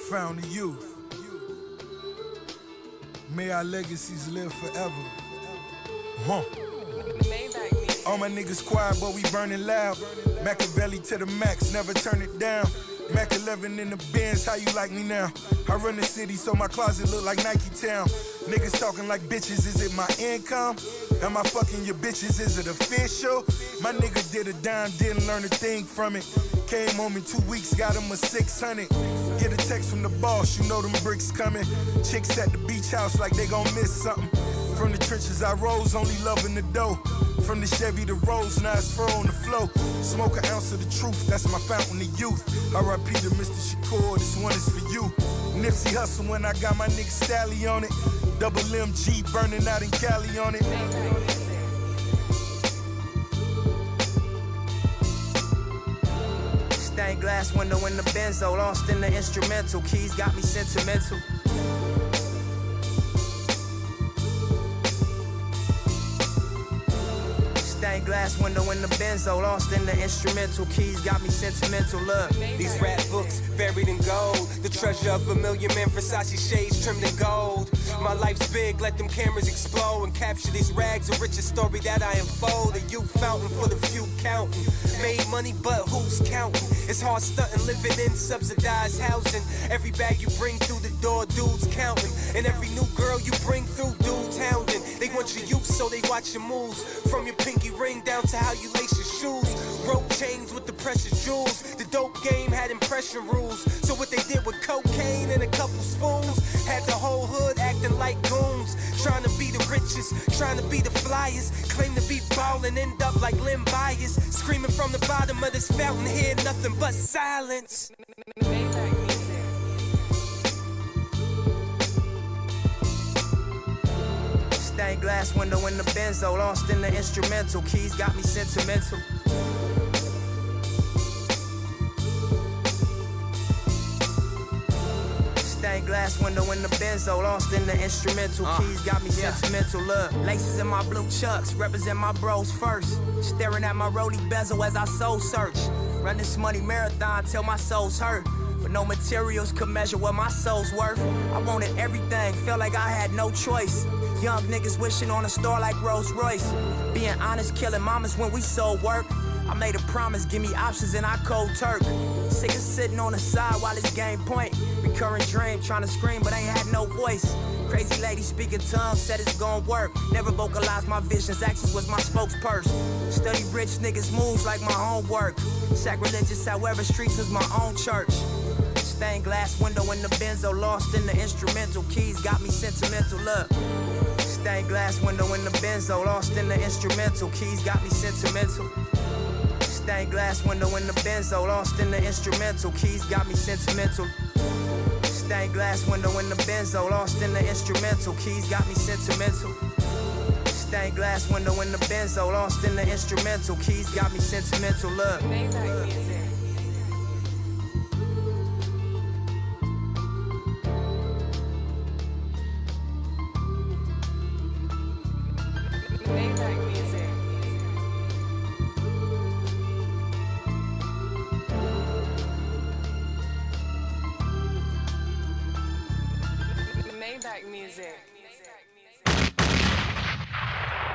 Found the youth. May our legacies live forever. All my niggas quiet, but we burning loud. Machiavelli to the max, never turn it down. Mac 11 in the Benz, how you like me now? I run the city, so my closet look like Nike Town. Niggas talking like bitches, is it my income? Am I fucking your bitches, is it official? My nigga did a dime, didn't learn a thing from it. Came home in 2 weeks, got him a 600. Get a text from the boss, you know them bricks coming. Chicks at the beach house like they gon' miss something. From the trenches I rose, only loving the dough. From the Chevy to Rose, now it's fur on the flow. Smoke an ounce of the truth, that's my fountain of youth. R.I.P. to Mr. Shakur, this one is for you. Nipsey Hustle when I got my nigga Stally on it. Double MG burning out in Cali on it. Stained glass window in the benzo, lost in the instrumental. Keys got me sentimental. Stained glass window in the benzo, lost in the instrumental. Keys got me sentimental. Look, these rap books buried in gold. The treasure of a million man Versace shades trimmed in gold. My life's big, let them cameras explode and capture these rags, a richer story that I unfold. A youth fountain for the few counting. Made money, but who's counting? It's hard stunting, living in subsidized housing. Every bag you bring through the door, dudes counting. And every new girl you bring through, dudes hounding. They want your youth, so they watch your moves. From your pinky ring down to how you lace your shoes. Rope chains with the precious jewels. The dope game had impression rules. So what they did with cocaine and a couple spoons had the whole hood acting like goons. Trying to be the richest, trying to be the flyest. Claim to be ballin', end up like limb bias. Screaming from the bottom of this fountain, hear nothing but silence. Stained glass window in the benzo, lost in the instrumental. Keys got me sentimental. Stained glass window in the benzo, lost in the instrumental. Keys got me sentimental. Look, laces in my blue chucks, represent my bros first. Staring at my rollie bezel as I soul search. Run this money marathon till my soul's hurt. But no materials could measure what my soul's worth. I wanted everything, felt like I had no choice. Young niggas wishing on a star like Rolls Royce. Being honest, killing mamas when we sold work. I made a promise, give me options and I cold turk. Sick of sitting on the side while it's game point. Recurring dream, trying to scream but ain't had no voice. Crazy lady speaking tongues, said it's gon' work. Never vocalized my visions, actions was my spokesperson. Study rich niggas moves like my homework. Sacrilegious, however, streets was my own church. Stained glass window in the benzo, lost in the instrumental. Keys got me sentimental. Look. Stained glass window in the benzo, lost in the instrumental. Keys got me sentimental. Stained glass window in the benzo, lost in the instrumental. Keys got me sentimental. Stained glass window in the benzo, lost in the instrumental. Keys got me sentimental. Stained glass window in the benzo, lost in the instrumental. Keys got me sentimental. Look.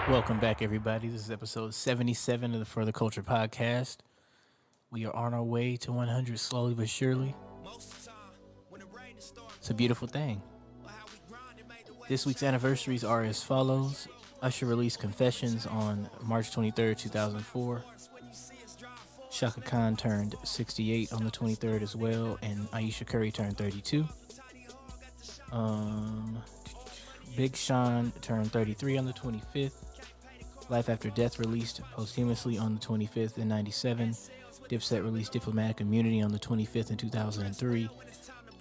Welcome back, everybody. This is episode 77 of the For the Culture podcast. We are on our way to 100 slowly but surely. It's a beautiful thing. This week's anniversaries are as follows. Usher released Confessions on March 23rd, 2004. Shaka Khan turned 68 on the 23rd as well, and Ayesha Curry turned 32. Big Sean turned 33 on the 25th. Life After Death released posthumously on the 25th in 97. Dipset released Diplomatic Immunity on the 25th in 2003.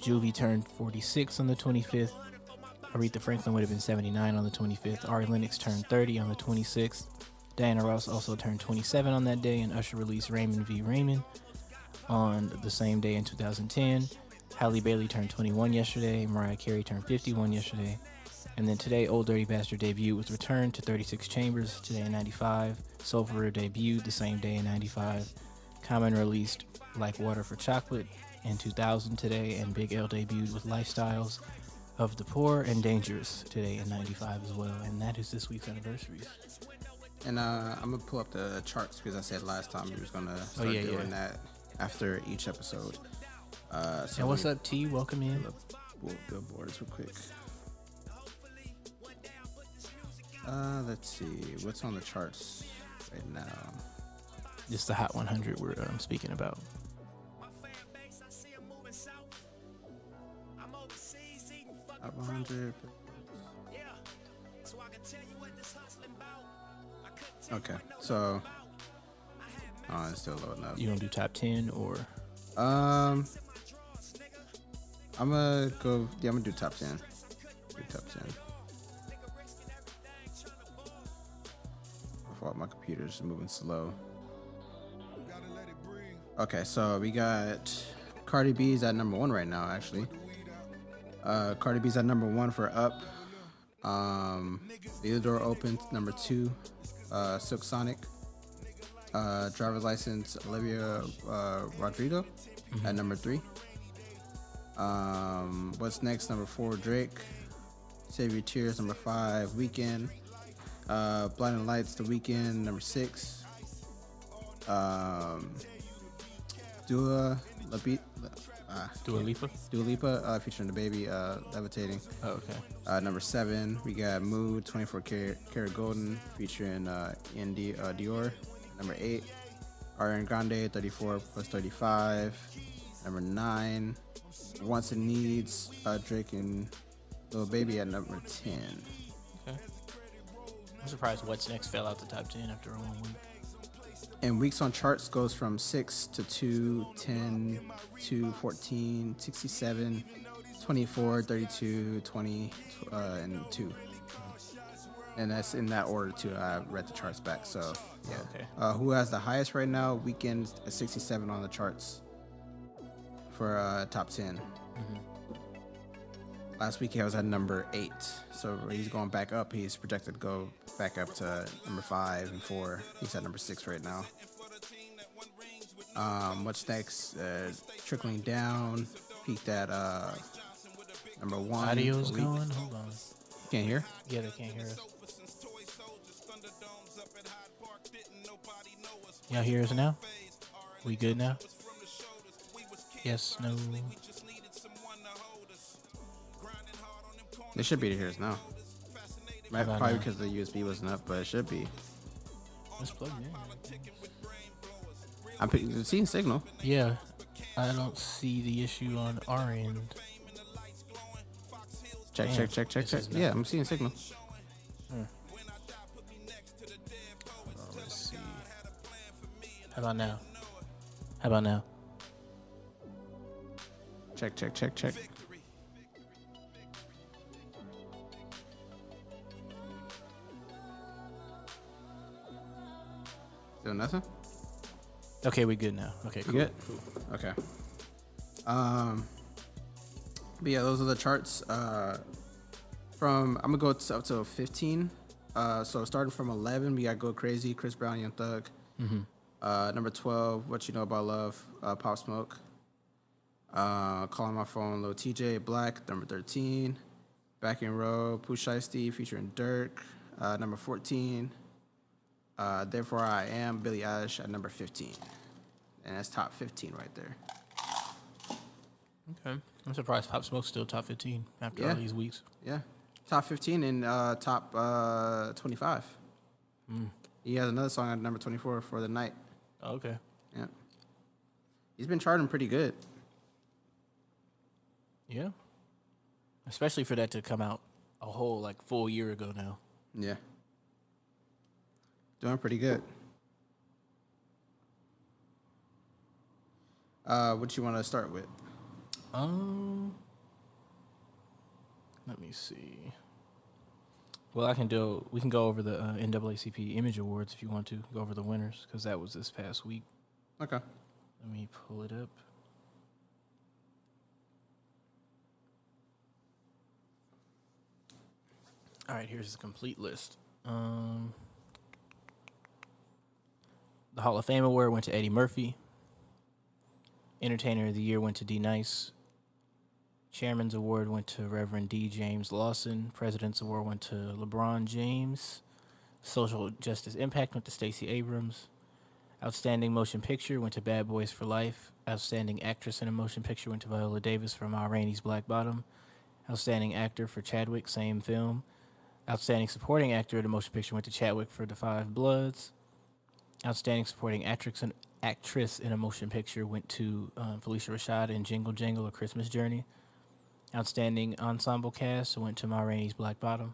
Juvie turned 46 on the 25th. Aretha Franklin would have been 79 on the 25th. Ari Lennox turned 30 on the 26th. Diana Ross also turned 27 on that day, and Usher released Raymond v. Raymond on the same day in 2010. Halle Bailey turned 21 yesterday. Mariah Carey turned 51 yesterday. And then today, Old Dirty Bastard debuted with Return to 36 Chambers today in 95. Soulfur debuted the same day in 95. Common released Like Water for Chocolate in 2000 today, and Big L debuted with Lifestyles of the Poor and Dangerous today in 95 as well. And that is this week's anniversaries. And I'm gonna pull up the charts because I said last time we was gonna start doing that after each episode. So and what's up, T? Welcome in. Billboards real quick. Let's see what's on the charts right now. Just the Hot 100 we're speaking about. Hot 100. Okay, so it's still loading up. You gonna do top 10 or? I'm gonna go. Yeah, I'm gonna do top 10. Do top 10. Before my computer's moving slow. Okay, so we got Cardi B's at number 1 right now. Actually, Cardi B's at number 1 for Up. The Door Open number 2. Silk Sonic. Driver's License Olivia Rodrigo at number 3. What's next? Number 4 Drake. Save Your Tears number 5 Weeknd. Blinding Lights The Weeknd number 6. Dua Lipa featuring the baby Levitating. Oh, okay. Number 7 we got Mood 24 Karat Golden featuring Dior. Number 8 Ariana Grande 34 plus 35. Number 9 Wants and Needs Drake and Lil Baby at number 10. Okay. I'm surprised What's Next fell out the top 10 after 1 week. And weeks on charts goes from 6 to 2, 10 to 14, 67, 24, 32, 20, and 2. And that's in that order too. I read the charts back, so yeah. Okay. Who has the highest right now? Weeknd at 67 on the charts for top 10. Mm-hmm. Last week he was at number 8, so he's going back up. He's projected to go back up to number 5 and 4. He's at number 6 right now. What's next? Trickling down. Peaked at number 1. Audio's going. Hold on. Can't hear? Yeah, they can't hear us. Y'all hear us now? We good now? Yes, no. They should be to hear us now. Probably because the USB wasn't up, but it should be. Let's plug it in. I'm seeing signal. Yeah, I don't see the issue on our end. Check. Yeah, I'm seeing signal. Hold on, let's see. How about now? Check. Still nothing? Okay, we good now. Okay, cool. Good? Cool. Okay. But yeah, those are the charts. I'm gonna go up to 15. So starting from 11, we got Go Crazy, Chris Brown, Young Thug. Mm-hmm. Number 12, What You Know About Love, Pop Smoke. Calling My Phone, Lil TJ, Black. Number 13, Back in Row, Pooh Shiesty featuring Dirk. Number 14, Therefore I Am, Billie Eilish at number 15. And that's top 15 right there. Okay. I'm surprised Pop Smoke's still top 15 after all these weeks. Yeah. Top 15 and top 25. He has another song at number 24 for The Night. Oh, okay. Yeah. He's been charting pretty good. Yeah. Especially for that to come out a whole full year ago now. Yeah. Doing pretty good. What you want to start with? Let me see. Well, we can go over the NAACP Image Awards if you want to. Go over the winners, because that was this past week. Okay. Let me pull it up. All right, here's the complete list. The Hall of Fame award went to Eddie Murphy. Entertainer of the Year went to D Nice. Chairman's Award went to Reverend D. James Lawson. President's Award went to LeBron James. Social Justice Impact went to Stacey Abrams. Outstanding Motion Picture went to Bad Boys for Life. Outstanding Actress in a Motion Picture went to Viola Davis for Ma Rainey's Black Bottom. Outstanding Actor for Chadwick, same film. Outstanding Supporting Actor in a Motion Picture went to Chadwick for The Five Bloods. Outstanding Supporting Actress in a Motion Picture went to Felicia Rashad in Jingle Jangle: A Christmas Journey. Outstanding Ensemble Cast went to Ma Rainey's Black Bottom.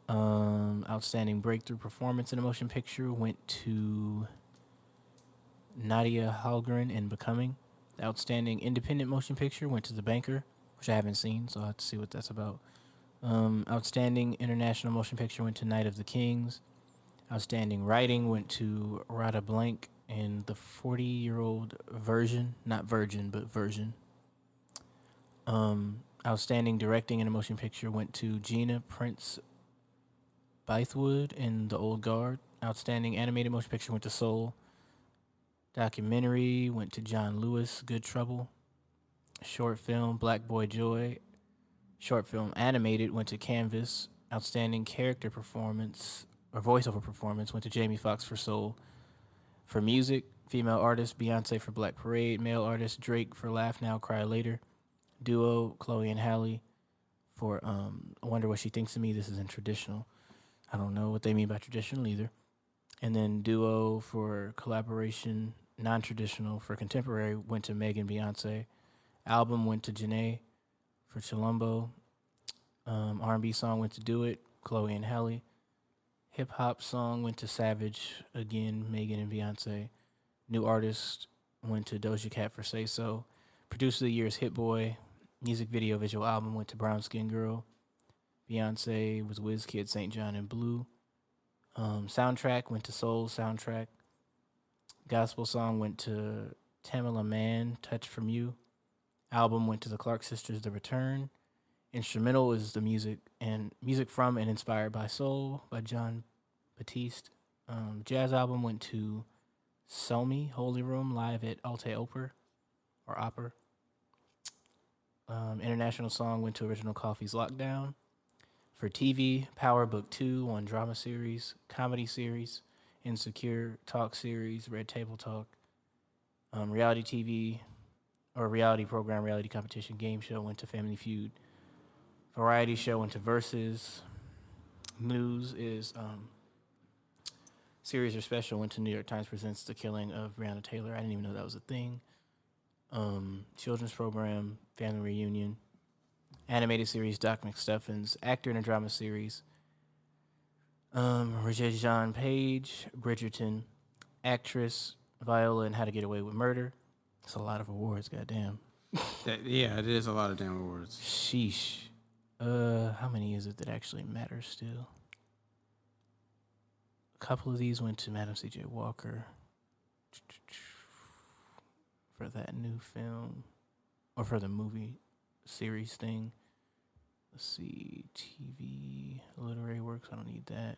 Outstanding Breakthrough Performance in a Motion Picture went to Nadia Halgren in Becoming. The Outstanding Independent Motion Picture went to The Banker, which I haven't seen, so I'll have to see what that's about. Outstanding International Motion Picture went to Night of the Kings. Outstanding Writing went to Rada Blank in The 40-Year-Old Version. Not Virgin, but Version. Outstanding Directing in a Motion Picture went to Gina Prince Bythewood in The Old Guard. Outstanding Animated Motion Picture went to Soul. Documentary went to John Lewis, Good Trouble. Short Film, Black Boy Joy. Short Film Animated went to Canvas. Outstanding Character Performance or Voiceover Performance went to Jamie Foxx for Soul. For Music, Female Artist, Beyonce for Black Parade. Male Artist, Drake for Laugh Now, Cry Later. Duo, Chloe and Halle for I Wonder What She Thinks of Me. This isn't traditional. I don't know what they mean by traditional either. And then duo for collaboration, non-traditional for contemporary went to Meg and Beyonce. Album went to Janae for Chilumbo. R&B song went to Do It, Chloe and Halle. Hip-hop song went to Savage, again, Megan and Beyonce. New artist went to Doja Cat for Say So. Producer of the Year is Hit Boy. Music video visual album went to Brown Skin Girl. Beyonce was WizKid, St. John and Blue. Soundtrack went to Soul Soundtrack. Gospel song went to Tamela Mann, Touch From You. Album went to the Clark Sisters, The Return. Instrumental is the music from and inspired by Soul by John Batiste. Jazz album went to Somi, Holy Room, live at Alte Oper or Opera. International song went to Original Coffee's Lockdown. For TV, Power Book 2, one drama series, comedy series, Insecure, talk series, Red Table Talk. Reality TV or reality program, reality competition, game show went to Family Feud. Variety show went to Versus. News is series or special went to New York Times Presents The Killing of Breonna Taylor. I didn't even know that was a thing. Children's program, Family Reunion. Animated series, Doc McStuffins. Actor in a drama series, Regé-Jean Page. Bridgerton. Actress, Viola in How to Get Away with Murder. That's a lot of awards, goddamn. Yeah, it is a lot of damn awards. Sheesh. How many is it that actually matters still? A couple of these went to Madam C.J. Walker for that new film, or for the movie series thing. Let's see, TV, literary works, I don't need that.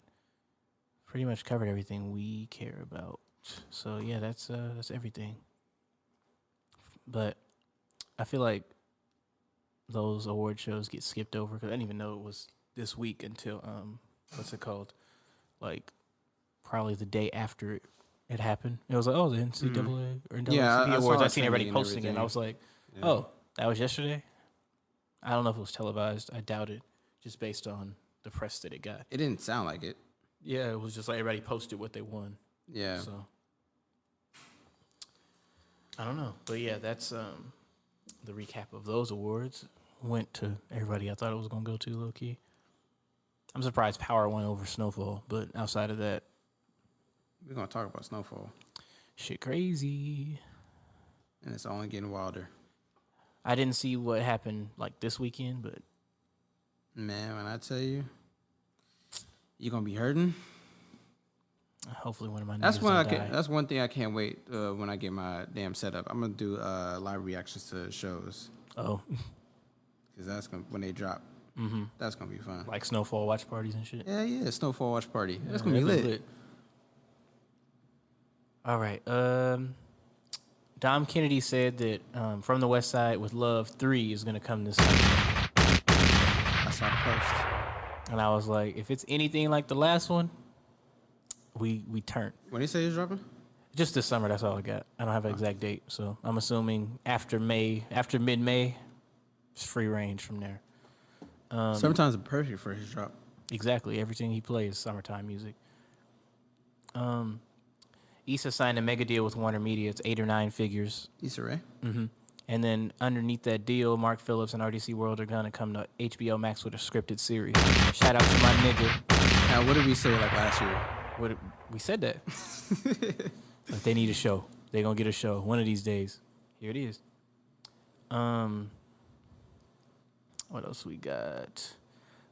Pretty much covered everything we care about. So yeah, that's everything. But I feel like those award shows get skipped over because I didn't even know it was this week until what's it called? Like probably the day after it happened. It was like, oh, the NCAA or NCAA awards. I seen everybody posting it, and I was like, oh, that was yesterday. I don't know if it was televised. I doubt it, just based on the press that it got. It didn't sound like it. Yeah, it was just like everybody posted what they won. Yeah. So I don't know, but yeah, that's the recap of those awards. Went to everybody I thought it was gonna go to, low key. I'm surprised Power won over Snowfall, but outside of that, we're gonna talk about Snowfall. Shit crazy. And it's only getting wilder. I didn't see what happened like this weekend, but man, when I tell you, you're gonna be hurting. Hopefully one of my that's one thing I can't wait when I get my damn setup. I'm gonna do live reactions to shows. Oh. Cause that's gonna when they drop. Mm-hmm. That's gonna be fun. Like Snowfall watch parties and shit. Yeah, Snowfall watch party. That's gonna be lit. All right. Dom Kennedy said that From the West Side with Love 3 is going to come this summer. I saw the post. And I was like, if it's anything like the last one, we turn. When did you say he's dropping? Just this summer, that's all I got. I don't have an exact date, so I'm assuming after mid-May, it's free range from there. Summertime's perfect for his drop. Exactly. Everything he plays is summertime music. Issa signed a mega deal with Warner Media. It's 8 or 9 figures. Issa Rae? Mm-hmm. And then underneath that deal, Mark Phillips and RDC World are going to come to HBO Max with a scripted series. Shout out to my nigga. Now, what did we say like last year? We said that. Like they need a show. They're going to get a show one of these days. Here it is. What else we got?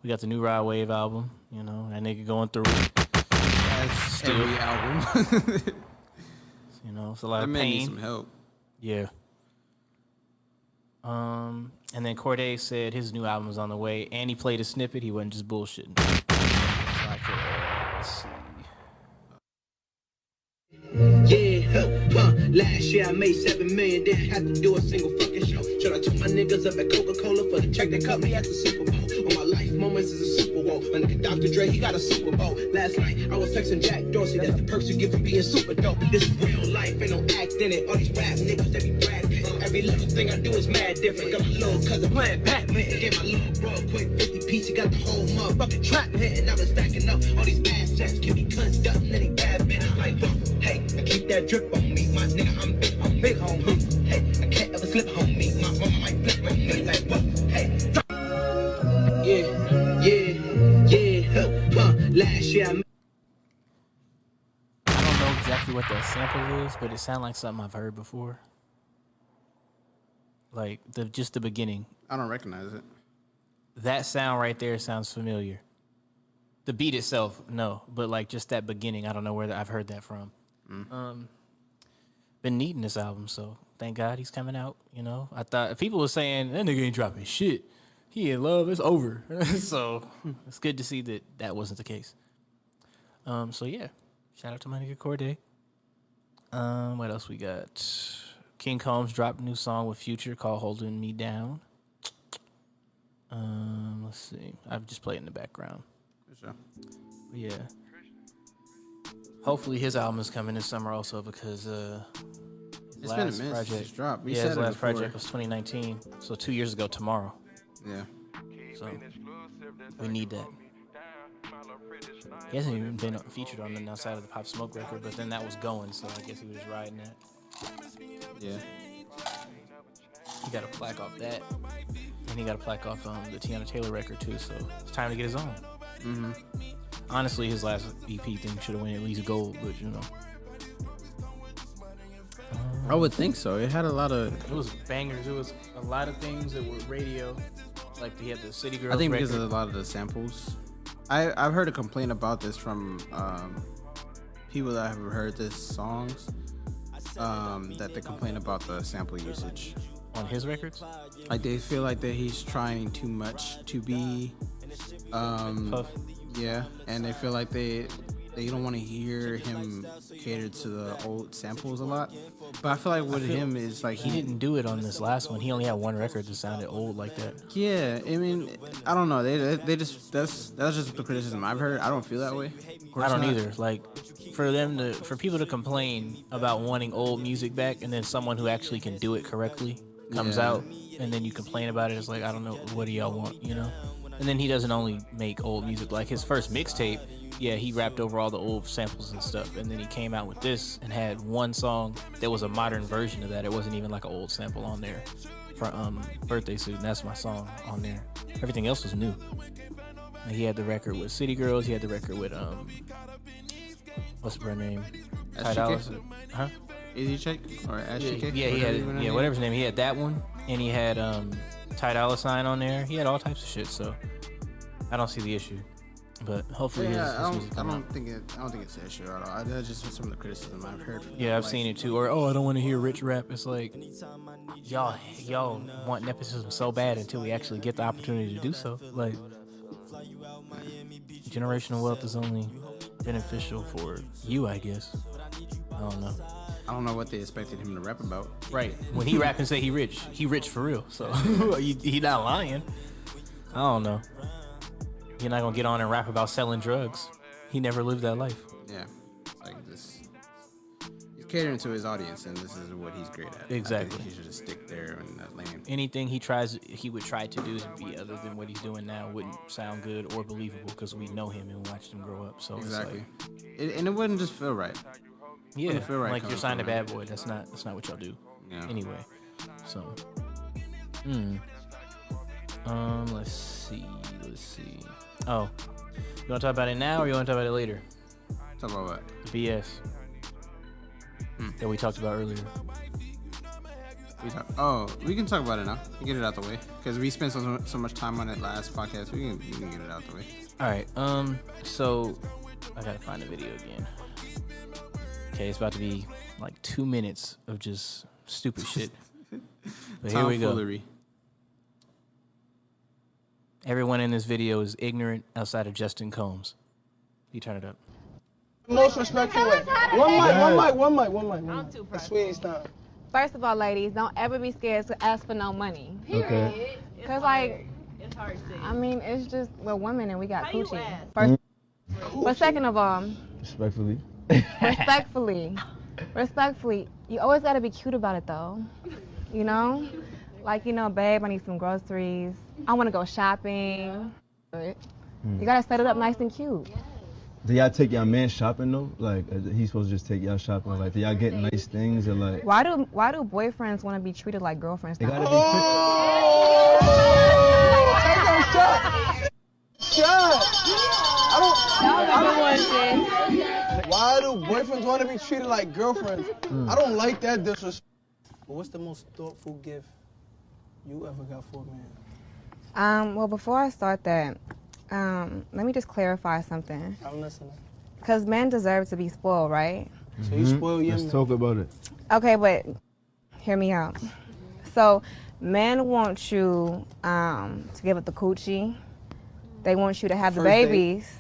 We got the new Rod Wave album. You know, that nigga going through it. That's every album. You know, it's a lot that of man pain. needs some help. Yeah. And then Corday said his new album was on the way, and he played a snippet. He wasn't just bullshitting. So I could, let's see. Yeah, last year I made 7 million, didn't have to do a single fucking show. Shout out to my niggas up at Coca-Cola for the check that cut me at the Super Bowl. All my life moments is a Super Bowl. My nigga Dr. Dre, he got a Super Bowl. Last night I was texting Jack Dorsey, that's the perks you get for being super dope. This is real life, ain't no act in it. All these rap niggas, they be bragging. Every little thing I do is mad different. Got my little cousin playing Batman. Gave my little bro a quick 50 piece, he got the whole motherfucking trap hitting. I was stacking up all these assets, give me guns up, and then he bad man. I'm like, hey, I keep that drip on me, my nigga, I'm big homie. Hey, I can't ever slip on me, my mama might flip on me. Like, what? Hey, last year I don't know exactly what that sample is, but it sounds like something I've heard before. Like just the beginning. I don't recognize it. That sound right there sounds familiar. The beat itself, no, but like just that beginning, I don't know where I've heard that from. Been needing this album, so thank God he's coming out. You know, I thought people were saying that nigga ain't dropping shit. He in love, it's over. So it's good to see that that wasn't the case. So yeah, shout out to my nigga Corday. What else we got? King Combs dropped a new song with Future called "Holding Me Down." Let's see. I've just played it in the background. For sure. But yeah. Hopefully his album is coming this summer also because It's been a minute since it's dropped. We yeah, said his it last before. project was 2019, so 2 years ago tomorrow. Yeah. So we need that. He hasn't even been featured on the outside of the Pop Smoke record, but then that was going, so I guess he was just riding that. Yeah. He got a plaque off that, and he got a plaque off the Tiana Taylor record too. So it's time to get his own. Mm-hmm. Honestly, his last EP thing should have won at least gold, but you know. I would think so. It had a lot of. It was bangers. It was a lot of things that were radio. Like he had the City Girls I think record. because of a lot of the samples. I've heard a complaint about this from people that have heard this songs. That they complain about the sample usage on his records. Like they feel like that he's trying too much to be. Puff. Yeah, and they feel like they don't want to hear him cater to the old samples a lot. But I feel like with him is like He didn't do it on this last one. He only had one record that sounded old like that. Yeah, I mean, I don't know. They just that's just the criticism I've heard. I don't feel that way. I don't either. Like for people to complain about wanting old music back, and then someone who actually can do it correctly comes out, and then you complain about it. It's like, I don't know, what do y'all want, you know? And then he doesn't only make old music. Like his first mixtape, yeah, he rapped over all the old samples and stuff, and then he came out with this and had one song that was a modern version of that. It wasn't even like an old sample on there for Birthday Suit, and that's my song on there. Everything else was new. And he had the record with City Girls. He had the record with what's her name? Ty Dolla Sign. Huh? Easy Check or SGK? Yeah, he had whatever his name. He had that one, and he had Ty Dolla Sign on there. He had all types of shit, so I don't see the issue. But hopefully his music come out. I don't think it's an issue at all. That's just some of the criticism I've heard. Yeah, I've seen it too. Or I don't want to hear rich rap. It's like y'all want nepotism so bad until we actually get the opportunity to do so. Like generational wealth is only beneficial for you, I guess. I don't know. I don't know what they expected him to rap about. Right. When he rap and say he rich for real. So he not lying. I don't know. You're not gonna get on and rap about selling drugs. He never lived that life. Yeah. It's like this. He's catering to his audience, and this is what he's great at. Exactly. I think he should just stick there in that lane. Anything he would try to do to be other than what he's doing now wouldn't sound good or believable because we know him and watched him grow up. So exactly. It's like, and it wouldn't just feel right. Yeah, feel right like you're signed a bad boy. That's not what y'all do. Yeah. Anyway, so, let's see. Oh, you want to talk about it now or you want to talk about it later? Talk about what? BS that we talked about earlier. We can talk about it now. We get it out the way because we spent so much time on it last podcast. We can get it out the way. All right. So I gotta find the video again. Okay, it's about to be like 2 minutes of just stupid shit. But here we go. Tomfoolery. Everyone in this video is ignorant outside of Justin Combs. You turn it up. Most respectful way. One mic. Saweetie's time. First of all, ladies, don't ever be scared to ask for no money. Okay. Because, like, It's hard to say. I mean, it's just, we're women and we got How you coochie. ask? First, but second of all, Respectfully. respectfully, you always got to be cute about it, though. You know? Like, you know, babe, I need some groceries. I want to go shopping. You got to set it up nice and cute. Do y'all take y'all man shopping though? Like, he's supposed to just take y'all shopping? Like, do y'all get nice things or like? Why do boyfriends want to be treated like girlfriends? They gotta be Shut! Why do boyfriends want to be treated like girlfriends? I don't like that disrespect. What's the most thoughtful gift you ever got for a man? Well, before I start that, let me just clarify something. I'm listening. Because men deserve to be spoiled, right? So you spoil your Let's man. talk about it. Okay, but hear me out. So men want you to give up the coochie. They want you to have the First date. babies.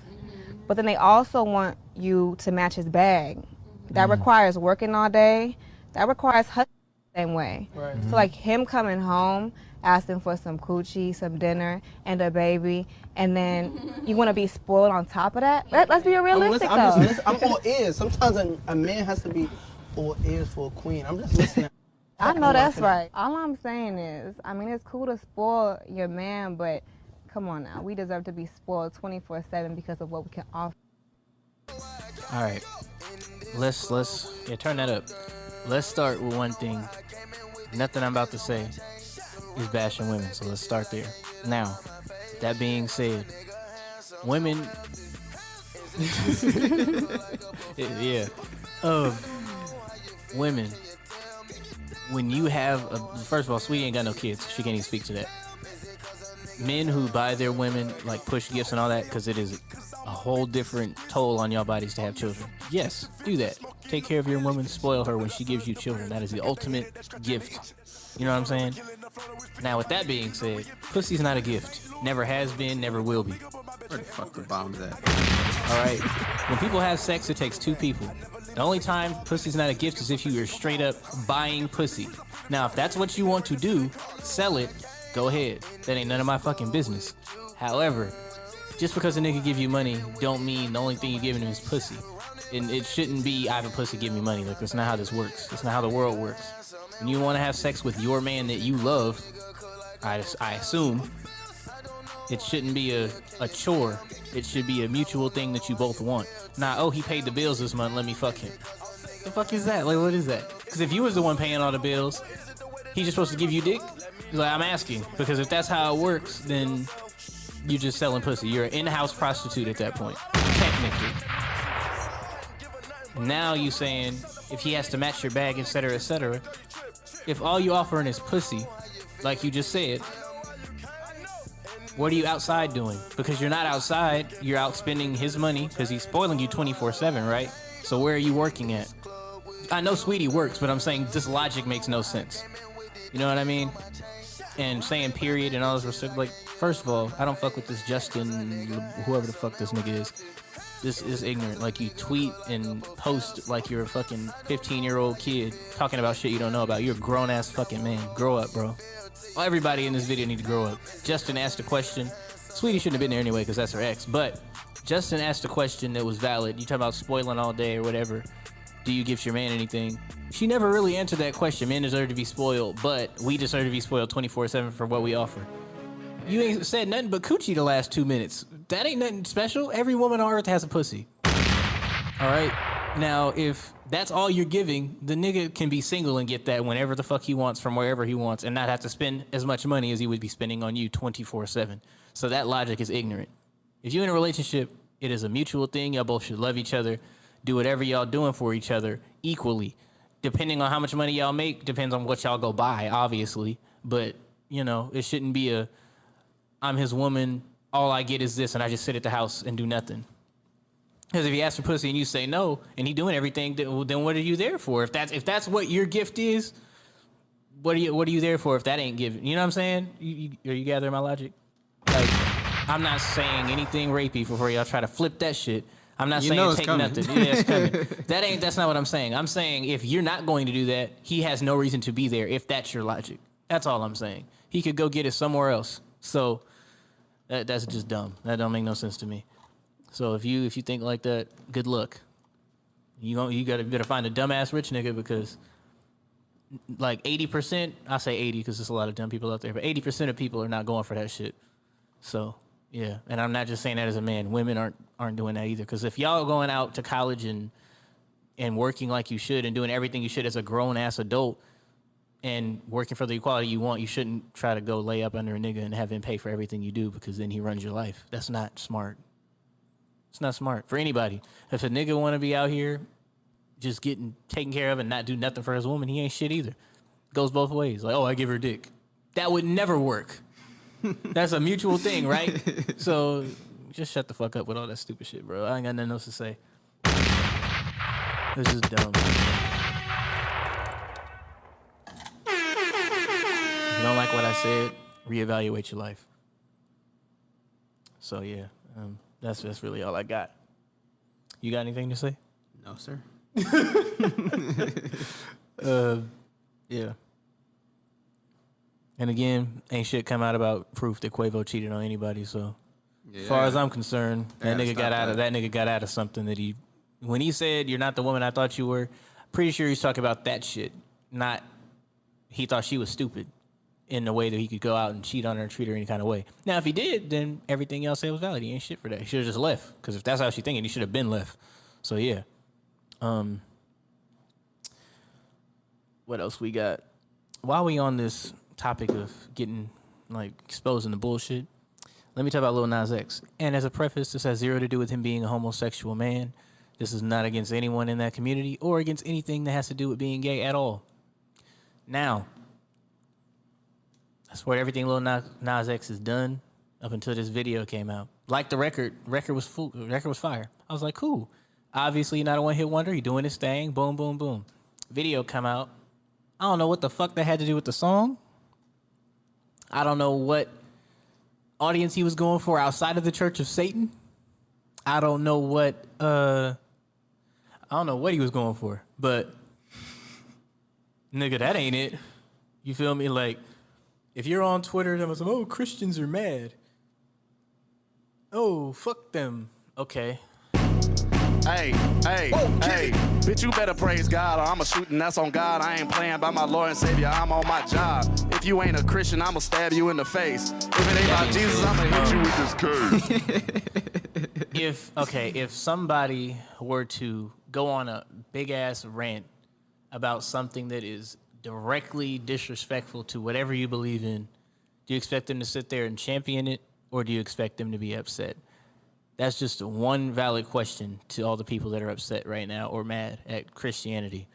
But then they also want you to match his bag. That requires working all day. That requires hustling the same way. Right. So like him coming home, asking for some coochie, some dinner, and a baby, and then you want to be spoiled on top of that? Let's be realistic, though. I'm all ears. Sometimes a man has to be all ears for a queen. I'm just listening. I know that's right. All I'm saying is, I mean, it's cool to spoil your man, but come on now. We deserve to be spoiled 24/7 because of what we can offer. All right, let's turn that up. Let's start with one thing. Nothing I'm about to say is bashing women, so let's start there. Now, that being said, women, women, when you have first of all, Saweetie ain't got no kids, she can't even speak to that. Men who buy their women like push gifts and all that, because it is a whole different toll on your bodies to have children. Yes, do that. Take care of your woman, spoil her when she gives you children. That is the ultimate gift. You know what I'm saying? Now, with that being said, pussy's not a gift. Never has been, never will be. Where the fuck the bomb's at? All right? When people have sex, it takes two people. The only time pussy's not a gift is if you are straight up buying pussy. Now, if that's what you want to do, sell it, go ahead. That ain't none of my fucking business. However, just because a nigga give you money don't mean the only thing you're giving him is pussy. And it shouldn't be, I have a pussy, give me money. Like, that's not how this works. That's not how the world works. When you want to have sex with your man that you love, I assume, it shouldn't be a chore. It should be a mutual thing that you both want. Not, oh, he paid the bills this month, let me fuck him. The fuck is that? Like, what is that? Because if you was the one paying all the bills, he's just supposed to give you dick? Like, I'm asking. Because if that's how it works, then you're just selling pussy. You're an in-house prostitute at that point, technically. Now you saying, if he has to match your bag, etc., etc., if all you offering is pussy, like you just said, what are you outside doing? Because you're not outside, you're out spending his money because he's spoiling you 24/7, right? So where are you working at? I know Saweetie works, but I'm saying this logic makes no sense. You know what I mean? And saying period and all this stuff, like, first of all, I don't fuck with this Justin, whoever the fuck this nigga is. This is ignorant. Like, you tweet and post like you're a fucking 15-year-old kid talking about shit you don't know about. You're a grown-ass fucking man. Grow up, bro. Well, everybody in this video need to grow up. Justin asked a question. Saweetie shouldn't have been there anyway because that's her ex. But Justin asked a question that was valid. You talk about spoiling all day or whatever. Do you give your man anything? She never really answered that question. Men deserve to be spoiled, but we deserve to be spoiled 24/7 for what we offer. You ain't said nothing but coochie the last 2 minutes. That ain't nothing special. Every woman on earth has a pussy. All right? Now, if that's all you're giving, the nigga can be single and get that whenever the fuck he wants from wherever he wants and not have to spend as much money as he would be spending on you 24/7. So that logic is ignorant. If you're in a relationship, it is a mutual thing. Y'all both should love each other. Do whatever y'all doing for each other equally. Depending on how much money y'all make, depends on what y'all go buy, obviously. But, you know, it shouldn't be a, I'm his woman, all I get is this, and I just sit at the house and do nothing. Because if he asks for pussy and you say no, and he doing everything, then what are you there for? If that's what your gift is, what are you there for if that ain't given? You know what I'm saying? Are you gathering my logic? Like, I'm not saying anything rapey before y'all try to flip that shit. I'm not saying take nothing. Yeah, it's coming. That's not what I'm saying. I'm saying if you're not going to do that, he has no reason to be there if that's your logic. That's all I'm saying. He could go get it somewhere else. So that's just dumb. That don't make no sense to me. So if you think like that, good luck. You better find a dumbass rich nigga because like 80%, I say 80 because there's a lot of dumb people out there, but 80% of people are not going for that shit. So yeah, and I'm not just saying that as a man. Women aren't doing that either. Because if y'all going out to college and working like you should and doing everything you should as a grown ass adult and working for the equality you want, you shouldn't try to go lay up under a nigga and have him pay for everything you do because then he runs your life. That's not smart. It's not smart for anybody. If a nigga want to be out here just getting taken care of and not do nothing for his woman, he ain't shit either. Goes both ways. Like, oh, I give her dick. That would never work. That's a mutual thing, right? So just shut the fuck up with all that stupid shit, bro. I ain't got nothing else to say. This is dumb. If you don't like what I said, reevaluate your life. So yeah, that's really all I got. You got anything to say? No, sir. Yeah. And again, ain't shit come out about proof that Quavo cheated on anybody. So, as far as I'm concerned, that nigga got out of something that when he said you're not the woman I thought you were. Pretty sure he's talking about that shit. Not he thought she was stupid in the way that he could go out and cheat on her and treat her any kind of way. Now, if he did, then everything y'all said was valid. He ain't shit for that. He should have just left. Because if that's how she's thinking, he should have been left. So yeah. What else we got? While we on this topic of getting, like, exposing the bullshit, let me talk about Lil Nas X. And as a preface, this has zero to do with him being a homosexual man. This is not against anyone in that community or against anything that has to do with being gay at all. Now, I swear everything Lil Nas X has done up until this video came out. Like the record was fire. I was like, cool. Obviously not a one-hit wonder. He doing his thing. Boom, boom, boom. Video come out. I don't know what the fuck that had to do with the song. I don't know what audience he was going for outside of the Church of Satan. I don't know what he was going for. But nigga, that ain't it. You feel me? Like, if you're on Twitter, that was like, oh, Christians are mad. Oh, fuck them. Okay. Hey, bitch, you better praise God or I'ma shoot and that's on God. I ain't playing by my Lord and Savior, I'm on my job. If you ain't a Christian, I'ma stab you in the face. If it ain't about Jesus, I'ma hit you with this curse. If somebody were to go on a big-ass rant about something that is directly disrespectful to whatever you believe in, do you expect them to sit there and champion it, or do you expect them to be upset? That's just one valid question to all the people that are upset right now or mad at Christianity.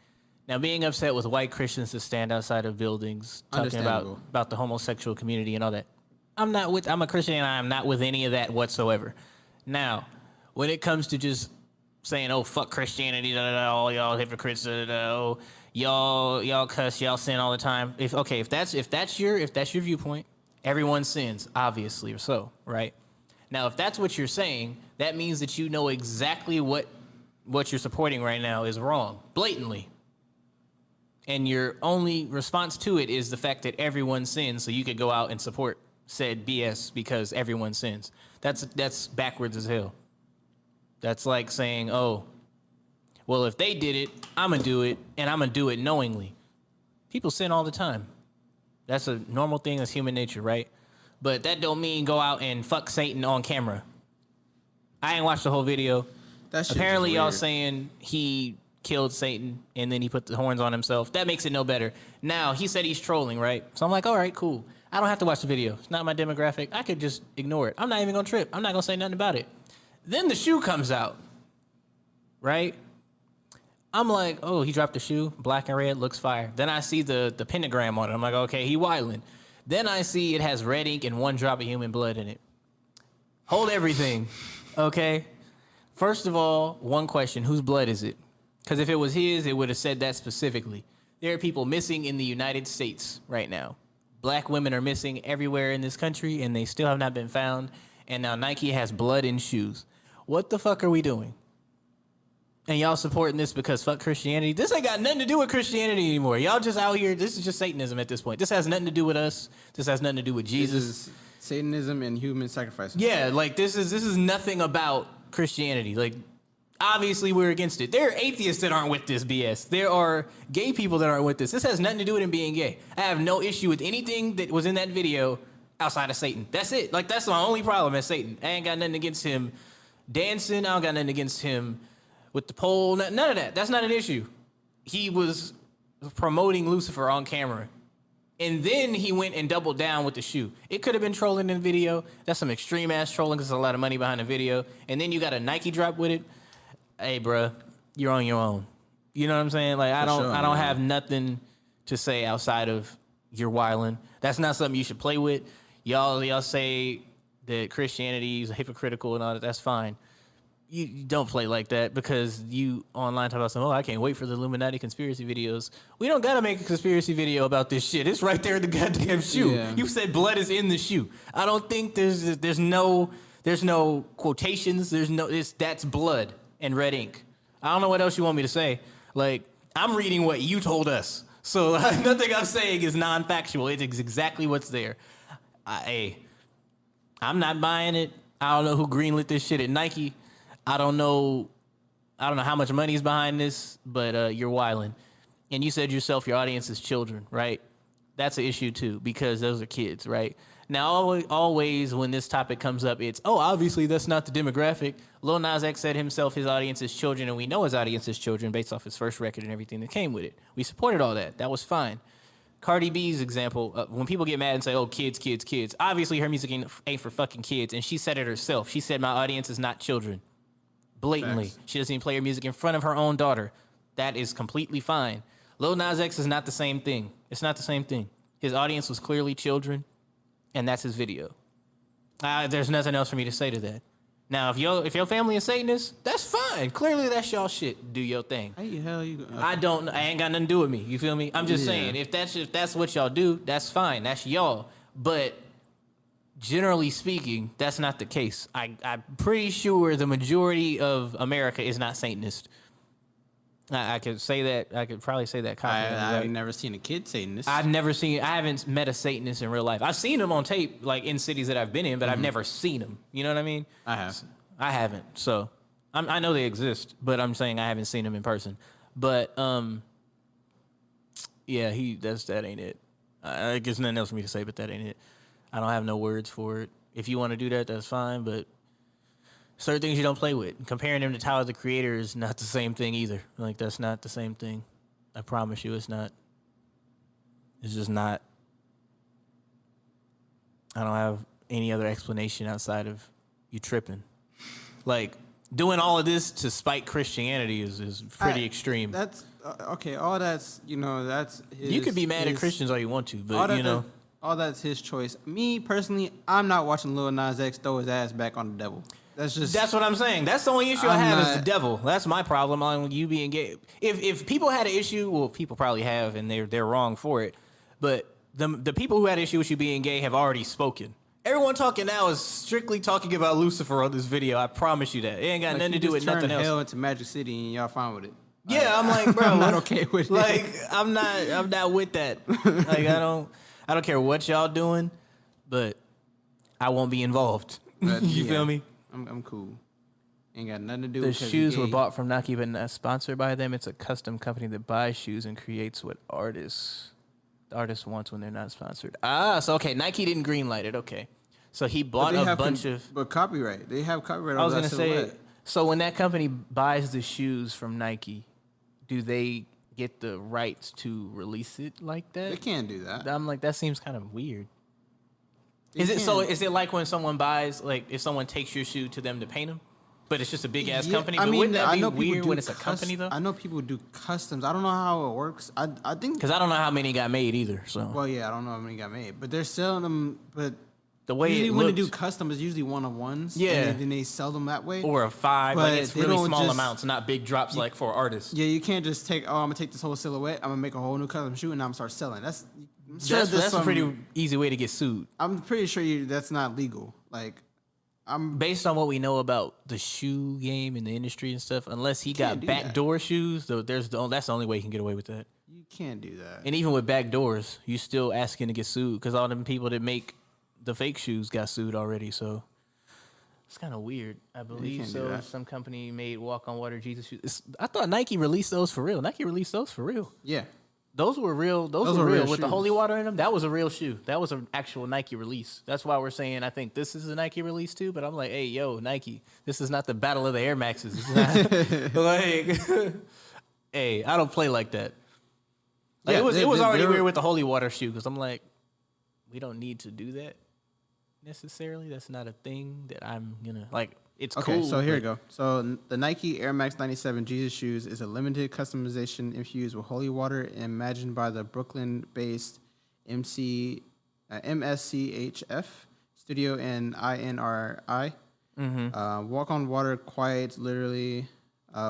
Now, being upset with white Christians that stand outside of buildings talking about the homosexual community and all that, I'm a Christian and I'm not with any of that whatsoever. Now, when it comes to just saying, oh, fuck Christianity, all y'all hypocrites, oh, y'all cuss, y'all sin all the time. If that's your viewpoint, everyone sins, obviously, or so, right? Now, if that's what you're saying, that means that you know exactly what you're supporting right now is wrong, blatantly. And your only response to it is the fact that everyone sins, so you could go out and support said BS because everyone sins. That's backwards as hell. That's like saying, oh, well, if they did it, I'm going to do it, and I'm going to do it knowingly. People sin all the time. That's a normal thing. That's human nature, right? But that don't mean go out and fuck Satan on camera. I ain't watched the whole video. Apparently, y'all saying he killed Satan and then he put the horns on himself. That makes it no better. Now, he said he's trolling, right? So I'm like, all right, cool. I don't have to watch the video. It's not my demographic. I could just ignore it. I'm not even going to trip. I'm not going to say nothing about it. Then the shoe comes out, right? I'm like, oh, he dropped the shoe, black and red, looks fire. Then I see the pentagram on it. I'm like, okay, he wildin'. Then I see it has red ink and 1 drop of human blood in it. Hold everything, okay? First of all, one question, whose blood is it? Because if it was his, it would have said that specifically. There are people missing in the United States right now. Black women are missing everywhere in this country, and they still have not been found. And now Nike has blood in shoes. What the fuck are we doing? And y'all supporting this because fuck Christianity? This ain't got nothing to do with Christianity anymore. Y'all just out here, this is just Satanism at this point. This has nothing to do with us. This has nothing to do with Jesus. This is Satanism and human sacrifice. Yeah, like this is nothing about Christianity. Like, obviously we're against it. There are atheists that aren't with this BS. There are gay people that aren't with this. This has nothing to do with him being gay. I have no issue with anything that was in that video outside of Satan. That's it. Like, that's my only problem as Satan. I ain't got nothing against him dancing. I don't got nothing against him with the pole, none of that. That's not an issue. He was promoting Lucifer on camera. And then he went and doubled down with the shoe. It could have been trolling in the video. That's some extreme ass trolling because there's a lot of money behind the video. And then you got a Nike drop with it. Hey, bruh, you're on your own. You know what I'm saying? Like, I don't have nothing to say outside of you're wildin'. That's not something you should play with. Y'all say that Christianity is hypocritical and all that. That's fine. You don't play like that because you online talk about something, oh, I can't wait for the Illuminati conspiracy videos. We don't got to make a conspiracy video about this shit. It's right there in the goddamn shoe. Yeah. You said blood is in the shoe. I don't think there's no quotations. That's blood and red ink. I don't know what else you want me to say. Like, I'm reading what you told us. So nothing I'm saying is non-factual. It's exactly what's there. I'm not buying it. I don't know who greenlit this shit at Nike. I don't know how much money is behind this, but you're wildin'. And you said yourself your audience is children, right? That's an issue too, because those are kids, right? Now, always when this topic comes up, it's, oh, obviously that's not the demographic. Lil Nas X said himself his audience is children, and we know his audience is children based off his first record and everything that came with it. We supported all that. That was fine. Cardi B's example, when people get mad and say, oh, kids, obviously her music ain't for fucking kids, and she said it herself. She said, my audience is not children. Blatantly. Facts. She doesn't even play her music in front of her own daughter. That is completely fine. Lil Nas X is not the same thing. It's not the same thing. His audience was clearly children, and that's his video. There's nothing else for me to say to that. Now, if your family is Satanist, that's fine. Clearly, that's y'all shit. Do your thing. How the hell you? I ain't got nothing to do with me. You feel me? I'm just saying, if that's what y'all do, that's fine. That's y'all. But generally speaking, that's not the case. I'm pretty sure the majority of America is not Satanist. I could say that. I could probably say that confidently. I've never seen a kid Satanist. I haven't met a Satanist in real life. I've seen them on tape, like in cities that I've been in, but I've never seen them. You know what I mean? I have. I haven't. So I know they exist, but I'm saying I haven't seen them in person. But yeah, that ain't it. I guess nothing else for me to say, but that ain't it. I don't have no words for it. If you want to do that, that's fine, but certain things you don't play with. Comparing them to Tyler, the Creator, is not the same thing either. Like, that's not the same thing. I promise you, it's not. It's just not. I don't have any other explanation outside of you tripping. Like, doing all of this to spite Christianity is pretty extreme. That's okay. All that's that's his. You could be mad at Christians all you want to, but all that's his choice. Me personally, I'm not watching Lil Nas X throw his ass back on the devil. That's what I'm saying. That's the only issue I have is the devil. That's my problem on you being gay. If people had an issue, well, people probably have, and they're wrong for it. But the people who had an issue with you being gay have already spoken. Everyone talking now is strictly talking about Lucifer on this video. I promise you that. It ain't got nothing to do with nothing else. Hell into Magic City and y'all fine with it. Yeah, I'm like, bro, I'm not okay with it. Like, I'm not with that. Like, I don't care what y'all doing, but I won't be involved. You feel me? I'm cool. Ain't got nothing to do the with The shoes were bought from Nike, but not sponsored by them. It's a custom company that buys shoes and creates what the artist wants when they're not sponsored. So okay, Nike didn't greenlight it. Okay. So he bought a bunch of... But copyright. They have copyright on that I was going to silhouette. say, so when that company buys the shoes from Nike, do they get the rights to release it like that? They can't do that. I'm like, that seems kind of weird. Is it like when someone buys, like if someone takes your shoe to them to paint them, but it's just a big ass company? But wouldn't that be weird when it's a company though? I know people do customs. I don't know how it works. I think because I don't know how many got made either. So well, yeah, I don't know how many got made, but they're selling them. But the way usually it when looked, they do custom, it's usually one-on-ones. Yeah, and then they sell them that way. Or a 5, but like it's really small amounts, not big drops like for artists. Yeah, you can't just take. Oh, I'm gonna take this whole silhouette. I'm gonna make a whole new custom shoe, and I'm gonna start selling. That's a pretty easy way to get sued. I'm pretty sure that's not legal. Like, based on what we know about the shoe game and the industry and stuff. Unless he got backdoor shoes, though, that's the only way he can get away with that. You can't do that. And even with backdoors, you still asking to get sued because all them people that make the fake shoes got sued already. So it's kind of weird. I believe so. Some company made Walk on Water Jesus shoes. I thought Nike released those for real. Nike released those for real. Yeah. Those were real. Those were real with shoes. the holy water in them. That was a real shoe. That was an actual Nike release. That's why we're saying I think this is a Nike release too. But I'm like, hey, yo, Nike, this is not the battle of the Air Maxes. It's not, like, hey, I don't play like that. Like, it was already weird with the holy water shoe because I'm like, we don't need to do that necessarily. That's not a thing that I'm gonna like. It's okay, cool. So here we go. So the Nike Air Max 97 Jesus shoes is a limited customization infused with holy water imagined by the Brooklyn-based MSCHF studio and INRI. Walk on Water quiet literally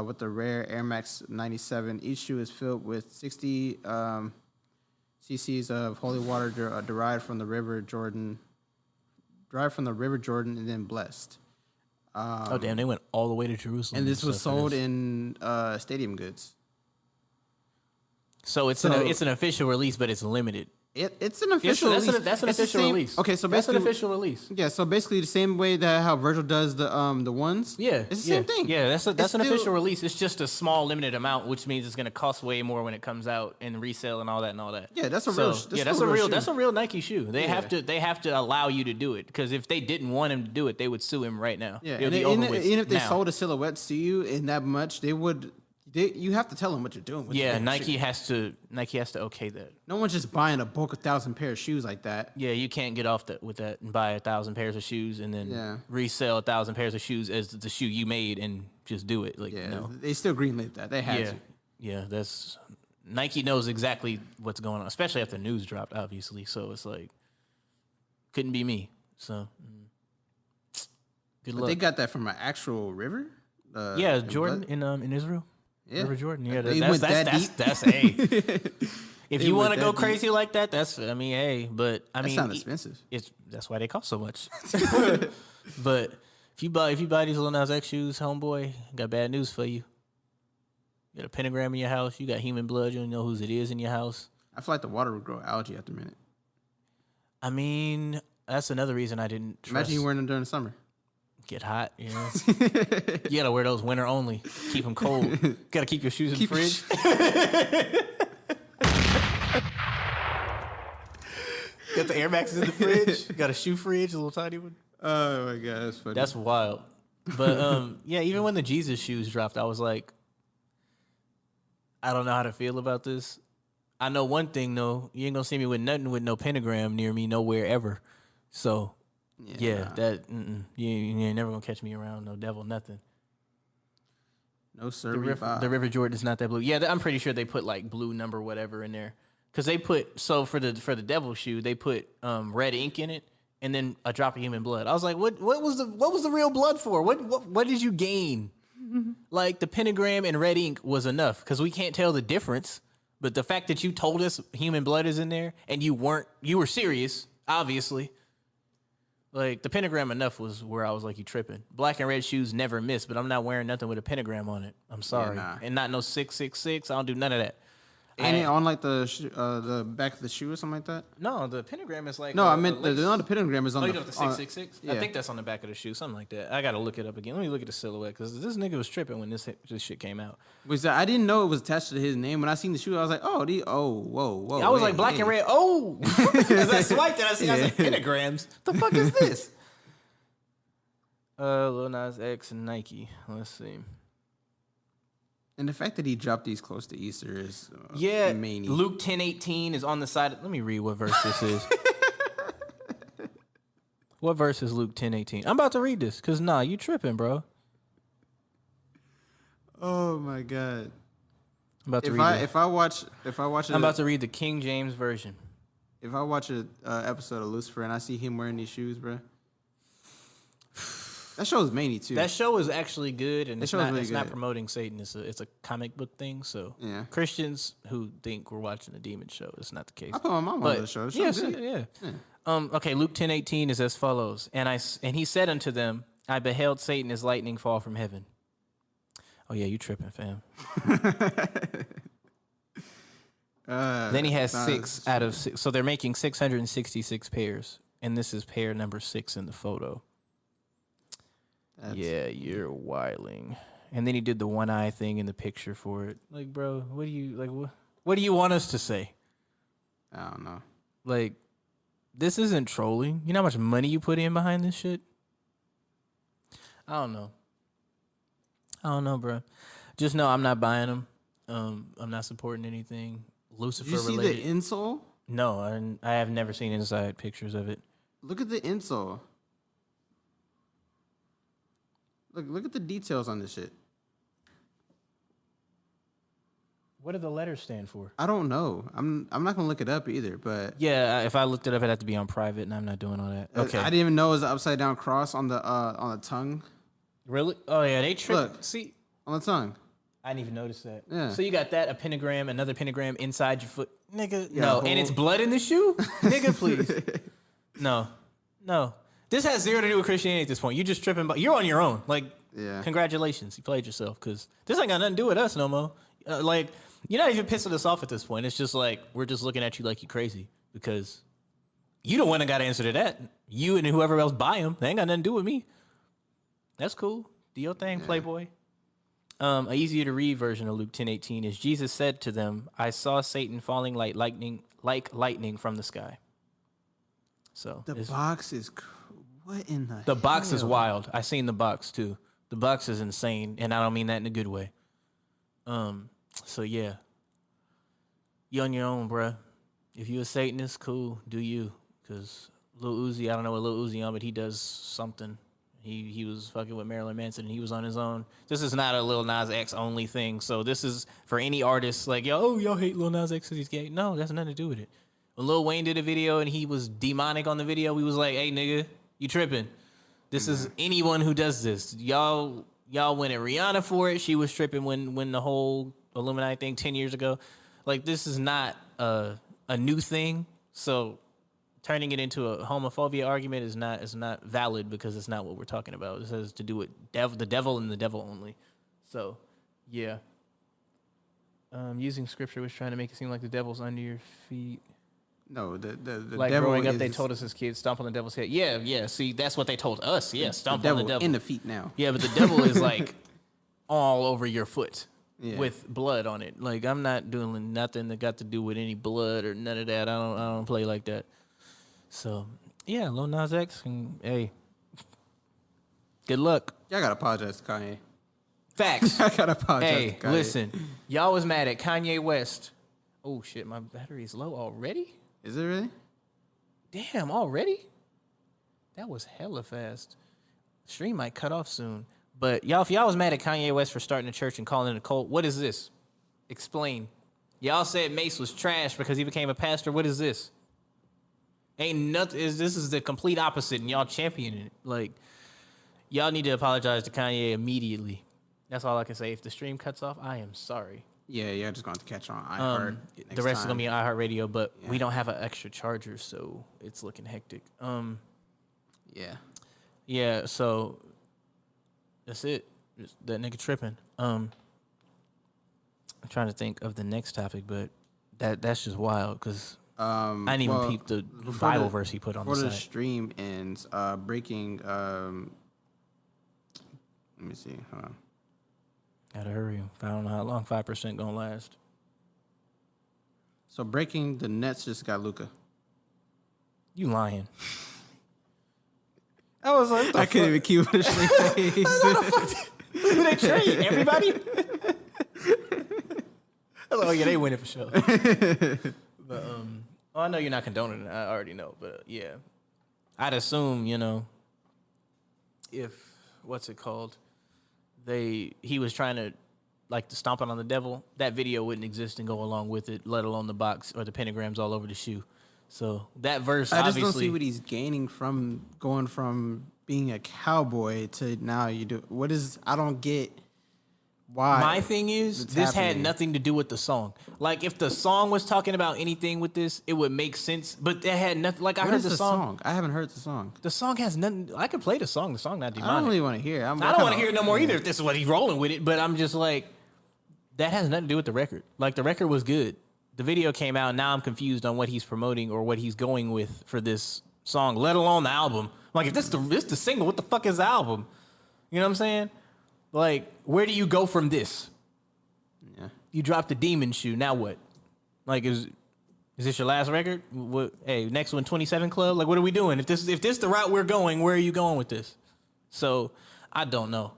with the rare Air Max 97. Each shoe is filled with 60 cc's of holy water derived from the River Jordan and then blessed. Oh damn! They went all the way to Jerusalem. And this was sold in Stadium Goods. So it's an official release, but it's limited. It's an official release. That's an official release. Okay, so that's basically an official release. Yeah, so basically the same way that how Virgil does the ones. Yeah, it's the same thing. Yeah, that's an official release. It's just a small limited amount, which means it's going to cost way more when it comes out and resale and all that. Yeah, that's a real Nike shoe. They have to allow you to do it because if they didn't want him to do it, they would sue him right now. Yeah, and even if they sold a silhouette to you in that much, they would. You have to tell them what you're doing. Nike has to okay that. No one's just buying a bulk 1,000 pair of shoes like that. Yeah, you can't get off with that and buy 1,000 pairs of shoes and then resell 1,000 pairs of shoes as the shoe you made and just do it. Like, no. They still greenlit that. They had to. Yeah, that's Nike knows exactly what's going on, especially after news dropped, obviously. So it's like couldn't be me. So good luck. They got that from an actual river. Jordan in Israel. Yeah. River Jordan. Yeah, that's hey. If you want to go crazy like that, that's hey. But that's not expensive. That's why they cost so much. But if you buy these Lil Nas X shoes, homeboy, got bad news for you. You got a pentagram in your house. You got human blood. You don't know whose it is in your house. I feel like the water would grow algae after a minute. I mean, that's another reason I didn't trust. Imagine you wearing them during the summer. Get hot, you know. You gotta wear those winter only. Keep them cold. Gotta keep your shoes in the fridge. Got the Air Maxes in the fridge. Got a shoe fridge, a little tiny one. Oh my god, that's funny. That's wild. But yeah, even when the Jesus shoes dropped, I was like, I don't know how to feel about this. I know one thing though, you ain't gonna see me with nothing with no pentagram near me nowhere ever. So. Yeah, you ain't never gonna catch me around no devil, nothing. No sir. The River Jordan is not that blue. Yeah, I'm pretty sure they put like blue number whatever in there, because they put for the devil shoe they put red ink in it and then a drop of human blood. I was like, what was the real blood for? What did you gain? Like the pentagram and red ink was enough because we can't tell the difference. But the fact that you told us human blood is in there and you were serious, obviously. Like, the pentagram enough was where I was like, you tripping. Black and red shoes never miss, but I'm not wearing nothing with a pentagram on it. I'm sorry. nah. And not no 666. I don't do none of that. Ain't it on like the back of the shoe or something like that? No, the pentagram is like... No, I meant the pentagram is on the... the... Oh, you know the 666? Yeah. I think that's on the back of the shoe, something like that. I got to look it up again. Let me look at the silhouette, because this nigga was tripping when this shit came out. I didn't know it was attached to his name. When I seen the shoe, I was like, whoa. I was like, black and red, oh! As I swiped it, I was like, pentagrams. The fuck is this? Lil Nas X and Nike. Let's see. And the fact that he dropped these close to Easter is mania. Luke 10:18 is on the side. Let me read what verse this is. What verse is Luke 10:18? I'm about to read this because you tripping, bro. Oh my god! I'm about to read. If I watch, I'm about to read the King James version. If I watch a episode of Lucifer and I see him wearing these shoes, bro. That show is many too. That show is actually good, and it's not promoting Satan. It's a comic book thing. So Christians who think we're watching a demon show, it's not the case. I put my mom on the show. Yeah. Okay, Luke 10:18 is as follows, and he said unto them, I beheld Satan as lightning fall from heaven. Oh yeah, you tripping, fam. Then he has 6 out of 6, so they're making 666 pairs, and this is pair number 6 in the photo. Yeah, you're wilding. And then he did the one eye thing in the picture for it. Like, bro, what do you want us to say? I don't know. Like, this isn't trolling. You know how much money you put in behind this shit? I don't know, bro. Just know I'm not buying them. I'm not supporting anything Lucifer related. Did you see the insole? No, I have never seen inside pictures of it. Look at the insole. Look at the details on this shit. What do the letters stand for? I don't know. I'm not gonna look it up either. But yeah, if I looked it up, it'd have to be on private, and I'm not doing all that. Okay. I didn't even know it was an upside down cross on the tongue. Really? Oh yeah, they tripped. Look, see on the tongue. I didn't even notice that. Yeah. So you got that, a pentagram, another pentagram inside your foot, nigga. Yeah, no, and it's blood in the shoe, nigga. Please, no. This has zero to do with Christianity at this point. You just tripping, but you're on your own. Like, congratulations, you played yourself, because this ain't got nothing to do with us no more. Like, you're not even pissing us off at this point. It's just like we're just looking at you like you crazy because you the one that got to answer to that. You and whoever else buy them, they ain't got nothing to do with me. That's cool. Do your thing, Playboy. A easier to read version of Luke 10:18 is Jesus said to them, "I saw Satan falling like lightning from the sky." So the box is. What in the? The box is wild. I seen the box too. The box is insane, and I don't mean that in a good way. So yeah, you on your own, bruh. If you a Satanist, cool, do you? Cause Lil Uzi, I don't know what Lil Uzi on, but he does something. He was fucking with Marilyn Manson, and he was on his own. This is not a Lil Nas X only thing. So this is for any artist like y'all hate Lil Nas X because he's gay. No, that's nothing to do with it. When Lil Wayne did a video and he was demonic on the video, we was like, hey nigga, you tripping. This is anyone who does this. Y'all went at Rihanna for it. She was tripping when the whole Illuminati thing 10 years ago. Like, this is not a new thing. So turning it into a homophobia argument is not valid because it's not what we're talking about. This has to do with the devil and the devil only. So, yeah. Using scripture was trying to make it seem like the devil's under your feet. No, the like devil growing up, they told us as kids, stomp on the devil's head. Yeah. See, that's what they told us. Yeah, stomp on the devil. In the feet now. Yeah, but the devil is like all over your foot with blood on it. Like, I'm not doing nothing that got to do with any blood or none of that. I don't play like that. So yeah, Lil Nas X, and hey, good luck. Y'all gotta apologize to Kanye. Facts. I gotta apologize to Kanye. Listen, y'all was mad at Kanye West. Oh shit, my battery's low already. Is it really? Damn, already? That was hella fast. Stream might cut off soon. But y'all, if y'all was mad at Kanye West for starting a church and calling it a cult, what is this? Explain. Y'all said Mace was trash because he became a pastor. What is this? Ain't nothing. This is the complete opposite, and y'all championing it. Like, y'all need to apologize to Kanye immediately. That's all I can say. If the stream cuts off, I am sorry. Yeah, you're just going to catch on iHeart. The rest is going to be on iHeartRadio, but we don't have an extra charger, so it's looking hectic. Yeah. Yeah, so that's it. Just that nigga tripping. I'm trying to think of the next topic, but that's just wild because I didn't even peep the Bible verse he put on the side. Before the side. stream ends, breaking. Let me see. Hold on. Gotta hurry. I don't know how long 5% gonna last. So breaking, the Nets just got Luka. You lying? I was like, I couldn't even keep it a straight face. Who they trade? Everybody? Oh yeah, they win it for sure. But I know you're not condoning it. I already know, but yeah, I'd assume if what's it called? He was trying to like to stomp on the devil. That video wouldn't exist and go along with it, let alone the box or the pentagrams all over the shoe. So that verse, I just obviously, don't see what he's gaining from going from being a cowboy to now you do. What is? I don't get why. My thing is, this had nothing to do with the song. Like, if the song was talking about anything with this, it would make sense. But that had nothing. Like, I heard the song. I haven't heard the song. The song has nothing. I could play the song. The song not demonic. I don't really want to hear it. I don't want to hear it no more either if this is what he's rolling with it. But I'm just like, that has nothing to do with the record. Like, the record was good. The video came out, and now I'm confused on what he's promoting or what he's going with for this song, let alone the album. Like, if this the single, what the fuck is the album? You know what I'm saying? Like, where do you go from this? Yeah. You dropped the Demon Shoe. Now what? Like, is this your last record? What? Hey, next one, 27 Club. Like, what are we doing? If this the route we're going, where are you going with this? So I don't know.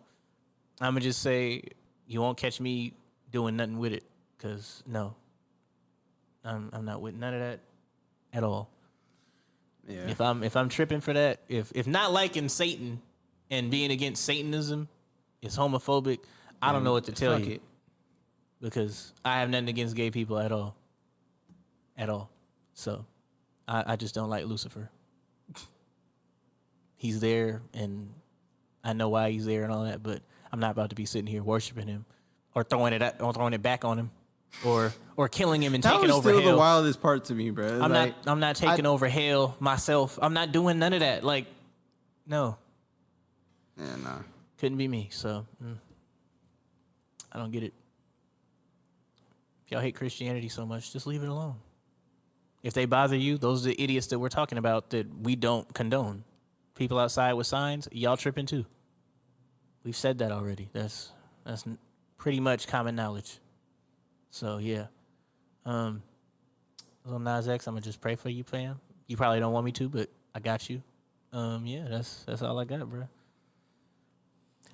I'm gonna just say you won't catch me doing nothing with it, cause no, I'm not with none of that at all. Yeah. If I'm tripping for that, if not liking Satan and being against Satanism is homophobic, I don't know what to tell you. Because I have nothing against gay people at all. At all. So I just don't like Lucifer. He's there and I know why he's there and all that, but I'm not about to be sitting here worshiping him or throwing it back on him. Or killing him and taking over hell. That was still the wildest part to me, bro. I'm not taking over hell myself. I'm not doing none of that. Like, no. Yeah, nah. Couldn't be me. So I don't get it. If y'all hate Christianity so much, just leave it alone. If they bother you, those are the idiots that we're talking about that we don't condone. People outside with signs, y'all tripping too. We've said that already. That's pretty much common knowledge. So yeah, Lil Nas X, I'm gonna just pray for you, fam. You probably don't want me to, but I got you. Yeah, that's all I got, bro.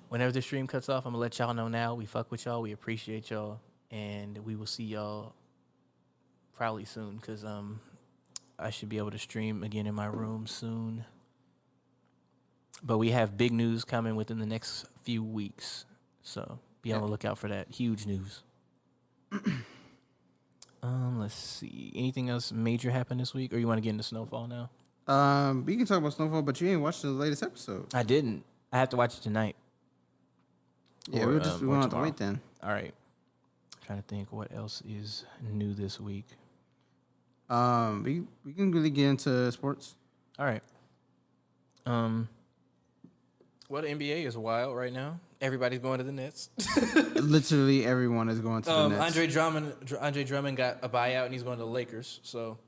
Whenever the stream cuts off, I'm gonna let y'all know now. We fuck with y'all, we appreciate y'all, and we will see y'all probably soon, cause I should be able to stream again in my room soon. But we have big news coming within the next few weeks, so be on the lookout for that. Huge news. Let's see. Anything else major happened this week, or you want to get into Snowfall now? We can talk about Snowfall, but you ain't watched the latest episode. I didn't. I have to watch it tonight. Yeah, we won't have to wait then. All right. Trying to think what else is new this week. We can really get into sports. All right. Well, the NBA is wild right now. Everybody's going to the Nets. Literally everyone is going to the Nets. Andre Drummond got a buyout, and he's going to the Lakers. So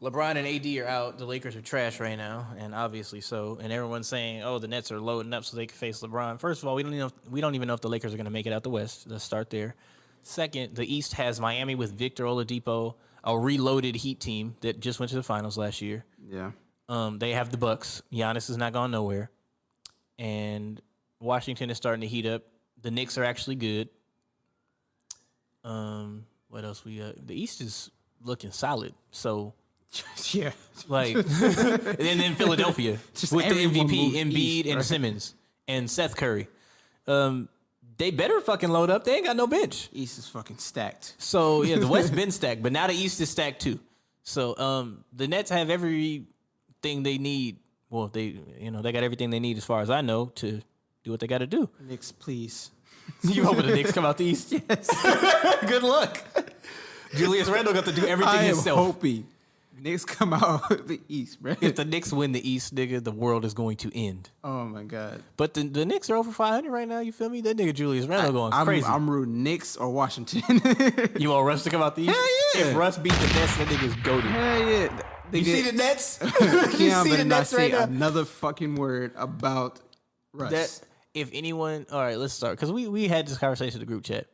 LeBron and AD are out. The Lakers are trash right now, and obviously so. And everyone's saying, oh, the Nets are loading up so they can face LeBron. First of all, we don't even know if the Lakers are going to make it out the West. Let's start there. Second, the East has Miami with Victor Oladipo, a reloaded Heat team that just went to the finals last year. Yeah. They have the Bucks. Giannis is not going nowhere. And Washington is starting to heat up. The Knicks are actually good. What else we got? The East is looking solid. So, yeah. Like, and then Philadelphia with the MVP, Embiid, East, and Simmons, and Seth Curry. They better fucking load up. They ain't got no bench. East is fucking stacked. So, yeah, the West been stacked, but now the East is stacked too. So, the Nets have everything they need. Well, they got everything they need as far as I know to do what they got to do. Knicks, please. You hoping the Knicks come out the East? Yes. Good luck. Julius Randle got to do everything himself. I am hoping Knicks come out the East, bro. If the Knicks win the East, nigga, the world is going to end. Oh my god. But the Knicks are over 500 right now. You feel me? That nigga Julius Randle going crazy. I'm rooting Knicks or Washington. You want Russ to come out the East? Hell yeah. If Russ beat the Nets, that nigga's goated. Hell yeah. You see the Nets? You better not say another fucking word about Russ. That if anyone, all right, let's start because we had this conversation in the group chat.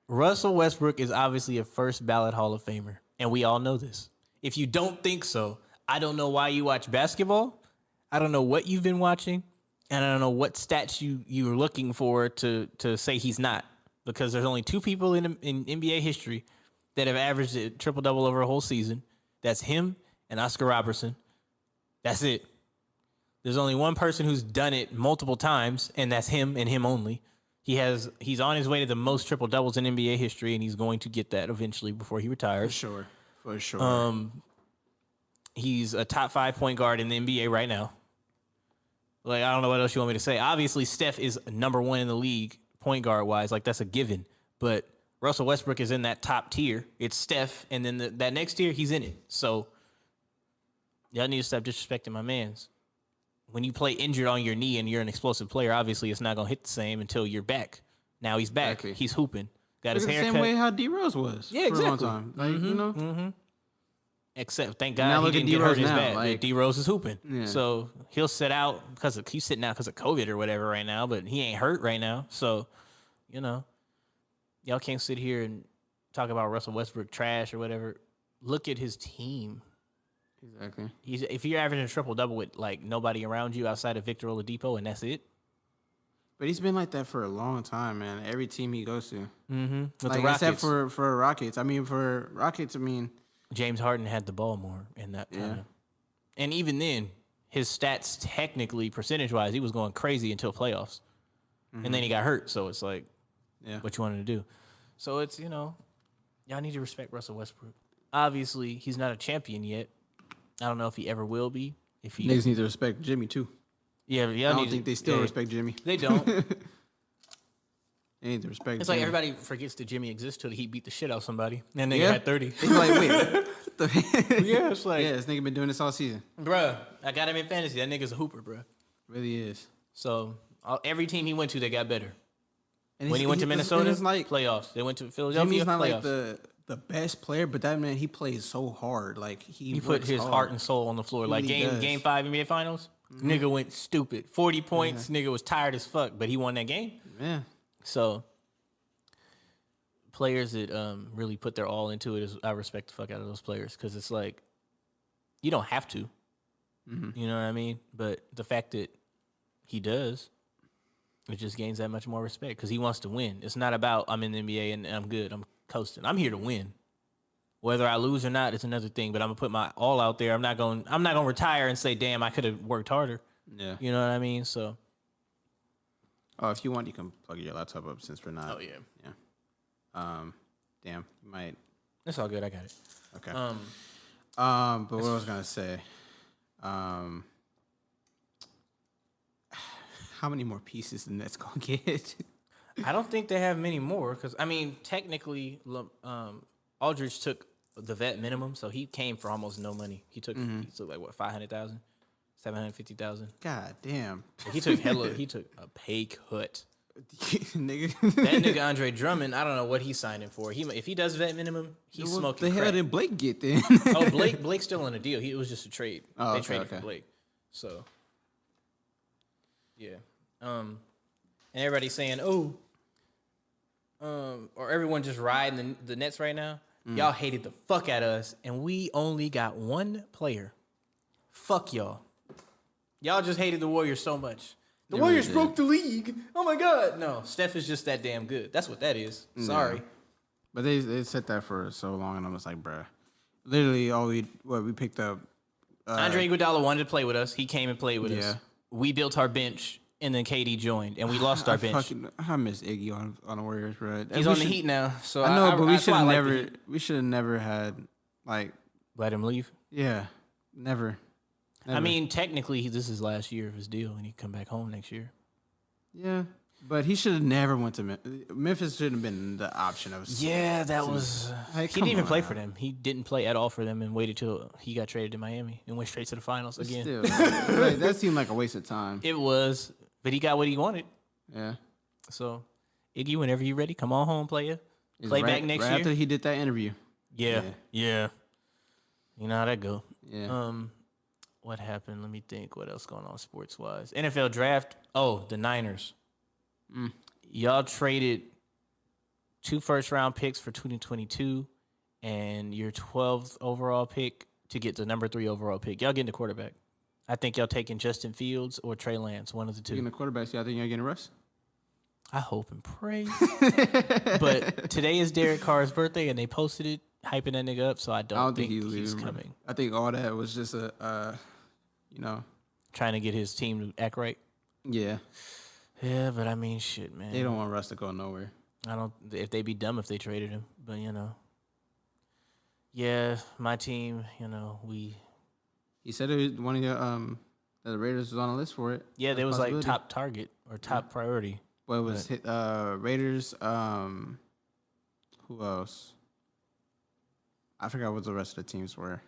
Russell Westbrook is obviously a first ballot Hall of Famer, and we all know this. If you don't think so, I don't know why you watch basketball. I don't know what you've been watching, and I don't know what stats you're looking for to say he's not. Because there's only two people in NBA history that have averaged a triple-double over a whole season. That's him and Oscar Robertson. That's it. There's only one person who's done it multiple times, and that's him and him only. He's on his way to the most triple-doubles in NBA history, and he's going to get that eventually before he retires. For sure. He's a top 5 point guard in the NBA right now. Like, I don't know what else you want me to say. Obviously, Steph is number 1 in the league, point guard-wise. Like, that's a given. But Russell Westbrook is in that top tier. It's Steph, and then that next tier, he's in it. So, y'all need to stop disrespecting my mans. When you play injured on your knee and you're an explosive player, obviously it's not going to hit the same until you're back. Now he's back. Exactly. He's hooping. Got his haircut. The same way how D-Rose was for a long time. Like, you know? Mm-hmm. Except, thank God he didn't get hurt as bad. Like, D-Rose is hooping. Yeah. So he'll sit out because he's sitting out because of COVID or whatever right now, but he ain't hurt right now. So, you know, y'all can't sit here and talk about Russell Westbrook trash or whatever. Look at his team. Exactly. If you're averaging a triple-double with, like, nobody around you outside of Victor Oladipo and that's it. But he's been like that for a long time, man. Every team he goes to. Mm-hmm. Like, except for Rockets. For Rockets, James Harden had the ball more in that time. Yeah. And even then, his stats technically, percentage-wise, he was going crazy until playoffs. Mm-hmm. And then he got hurt, so it's like, what you wanted to do. So it's, y'all need to respect Russell Westbrook. Obviously, he's not a champion yet. I don't know if he ever will be. Niggas need to respect Jimmy, too. Yeah, I don't think they still respect Jimmy. They don't. They need to respect It's Jimmy. like everybody forgets that Jimmy exists till he beat the shit out of somebody. And then they had 30. It's like, wait. Yeah, it's like... Yeah, this nigga been doing this all season. Bruh, I got him in fantasy. That nigga's a hooper, bruh. Really is. So, every team he went to, they got better. And when he went to Minnesota, like, playoffs. They went to Philadelphia, Jimmy's not playoffs. Like the best player, but that man, he plays so hard. Like, he put his heart and soul on the floor. Like, game 5 NBA Finals, nigga went stupid. 40 points, nigga was tired as fuck, but he won that game. Yeah. So, players that really put their all into it, I respect the fuck out of those players because it's like, you don't have to. Mm-hmm. You know what I mean? But the fact that he does, it just gains that much more respect because he wants to win. It's not about I'm in the NBA and I'm good. I'm coasting. I'm here to win. Whether I lose or not, it's another thing. But I'm gonna put my all out there. I'm not gonna retire and say, "Damn, I could have worked harder." Yeah, you know what I mean. So, if you want, you can plug your laptop up since we're not. Oh yeah. Damn, you might. It's all good. I got it. Okay. But what I was gonna say, how many more pieces the Nets gonna get? I don't think they have many more because technically, Aldridge took the vet minimum, so he came for almost no money. He took like what 500,000, 750,000. God damn. He took He took a pay cut. Nigga. That nigga Andre Drummond, I don't know what he's signing for. If he does vet minimum, he's smoking crack. The hell did Blake get then? Oh, Blake's still on a deal. It was just a trade. They traded for Blake. So, yeah. And everybody's saying, or everyone just riding the Nets right now. Y'all hated the fuck out of us, and we only got one player. Fuck y'all. Y'all just hated the Warriors so much. The Warriors broke the league. Oh my God. No, Steph is just that damn good. That's what that is. Sorry. But they said that for so long, and I'm just like, bruh. Literally, we picked up. Andre Iguodala wanted to play with us. He came and played with us. We built our bench, and then KD joined, and we lost our bench. I miss Iggy on the Warriors, bro. He's on the Heat now, so I know, but we should have never had like let him leave. Yeah, never. I mean, technically, this is last year of his deal, and he come back home next year. Yeah, But he should have never went to Memphis. Shouldn't have been the option of. Yeah, that was. Like, he didn't even play for them. He didn't play at all for them and waited till he got traded to Miami and went straight to the finals again. Still, like, that seemed like a waste of time. It was, but he got what he wanted. Yeah. So, Iggy, whenever you're ready, come on home, player. Play back next year. After he did that interview. Yeah. You know how that go. Yeah. What happened? Let me think. What else going on sports wise? NFL draft. Oh, the Niners. Y'all traded 2 first-round picks for 2022 and your 12th overall pick to get the number 3 overall pick. Y'all getting the quarterback. I think y'all taking Justin Fields or Trey Lance, one of the two. Getting the quarterback, so I think y'all getting Russ? I hope and pray. But today is Derek Carr's birthday, and they posted it, hyping that nigga up, so I don't think he's coming. I think all that was just trying to get his team to act right. Yeah. Yeah, but I mean, shit, man. They don't want Russ to go nowhere. I don't. If they'd be dumb if they traded him, but yeah, my team, we. He said it was one of your that the Raiders was on a list for it. Yeah, there was like top target or top priority. Well, it was Raiders. Who else? I forgot what the rest of the teams were.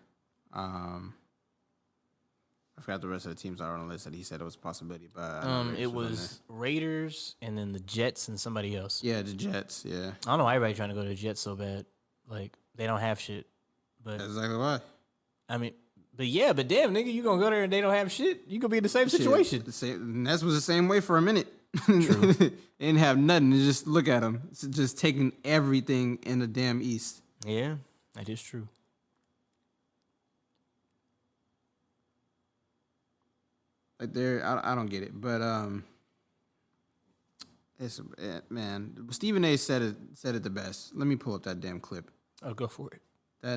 I forgot the rest of the teams that are on the list that he said it was a possibility, but it was Raiders and then the Jets and somebody else. Yeah, the Jets. Yeah, I don't know why everybody trying to go to the Jets so bad. Like they don't have shit. But that's exactly why. I mean, but damn nigga, you gonna go there and they don't have shit? You gonna be in the same situation. And that was the same way for a minute. True. They didn't have nothing. Just look at them. It's just taking everything in the damn East. Yeah, that is true. Like I don't get it, but man, Stephen A. said it the best. Let me pull up that damn clip. Oh, go for it.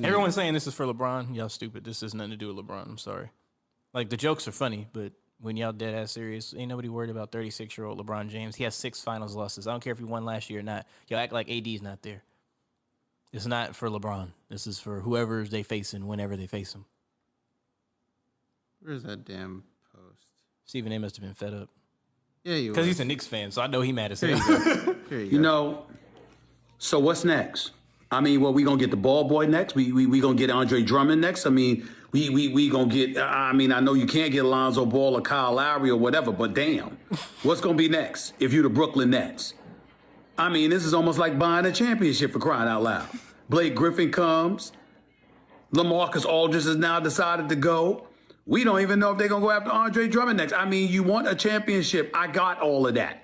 Everyone's saying this is for LeBron. Y'all stupid. This has nothing to do with LeBron. I'm sorry. Like the jokes are funny, but when y'all dead ass serious, ain't nobody worried about 36-year-old LeBron James. He has 6 finals losses. I don't care if he won last year or not. Y'all act like AD's not there. It's not for LeBron. This is for whoever they facing whenever they face him. Where's that damn post? Stephen A. must have been fed up. Yeah, you because he's a Knicks fan, so I know he mad as hell. Here you go. You know, so what's next? I mean, we gonna get the ball boy next. We gonna get Andre Drummond next. I mean, we gonna get. I mean, I know you can't get Alonzo Ball or Kyle Lowry or whatever, but damn, what's gonna be next if you the Brooklyn Nets? I mean, this is almost like buying a championship for crying out loud. Blake Griffin comes. LaMarcus Aldridge has now decided to go. We don't even know if they're going to go after Andre Drummond next. I mean, you want a championship. I got all of that.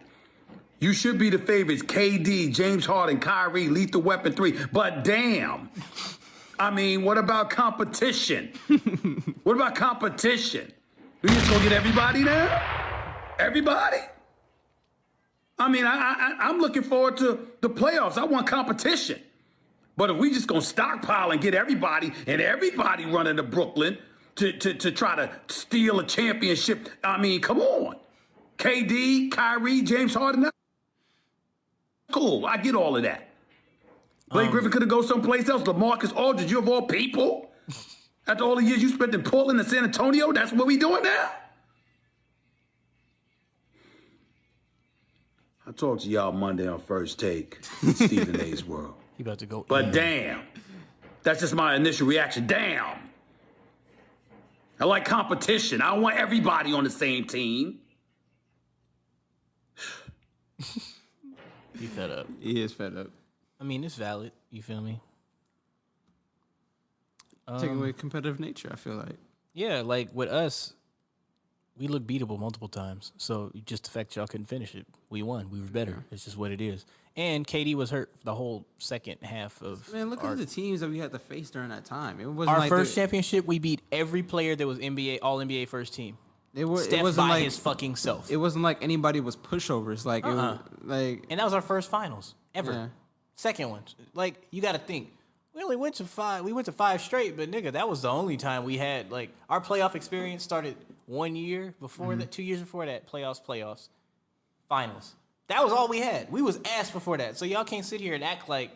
You should be the favorites. KD, James Harden, Kyrie, Lethal Weapon 3. But damn. I mean, what about competition? What about competition? We just going to get everybody now? Everybody? I mean, I'm looking forward to the playoffs. I want competition. But if we just going to stockpile and get everybody and everybody running to Brooklyn to try to steal a championship. I mean, come on. KD, Kyrie, James Harden. Cool. I get all of that. Blake Griffin could have gone someplace else. LaMarcus Aldridge, you of all people. After all the years you spent in Portland and San Antonio, that's what we doing now? I'll talk to y'all Monday on First Take. Stephen A's World. He about to go. But damn. That's just my initial reaction. Damn. I like competition. I don't want everybody on the same team. He fed up. He is fed up. I mean, it's valid. You feel me? Taking away competitive nature, I feel like. Yeah, like with us, we look beatable multiple times. So just the fact y'all couldn't finish it, we won. We were better. Yeah. It's just what it is. And KD was hurt the whole second half of. Man, look at the teams that we had to face during that time. It wasn't our like first championship. We beat every player that was NBA, all NBA first team. It wasn't by like, his fucking self. It wasn't like anybody was pushovers. Like, it was, like, and that was our first finals ever. Yeah. Second one. Like, you got to think. We only went to 5. We went to 5 straight, but nigga, that was the only time we had like our playoff experience started 1 year before that, 2 years before that. Playoffs, finals. That was all we had. We was ass before that. So y'all can't sit here and act like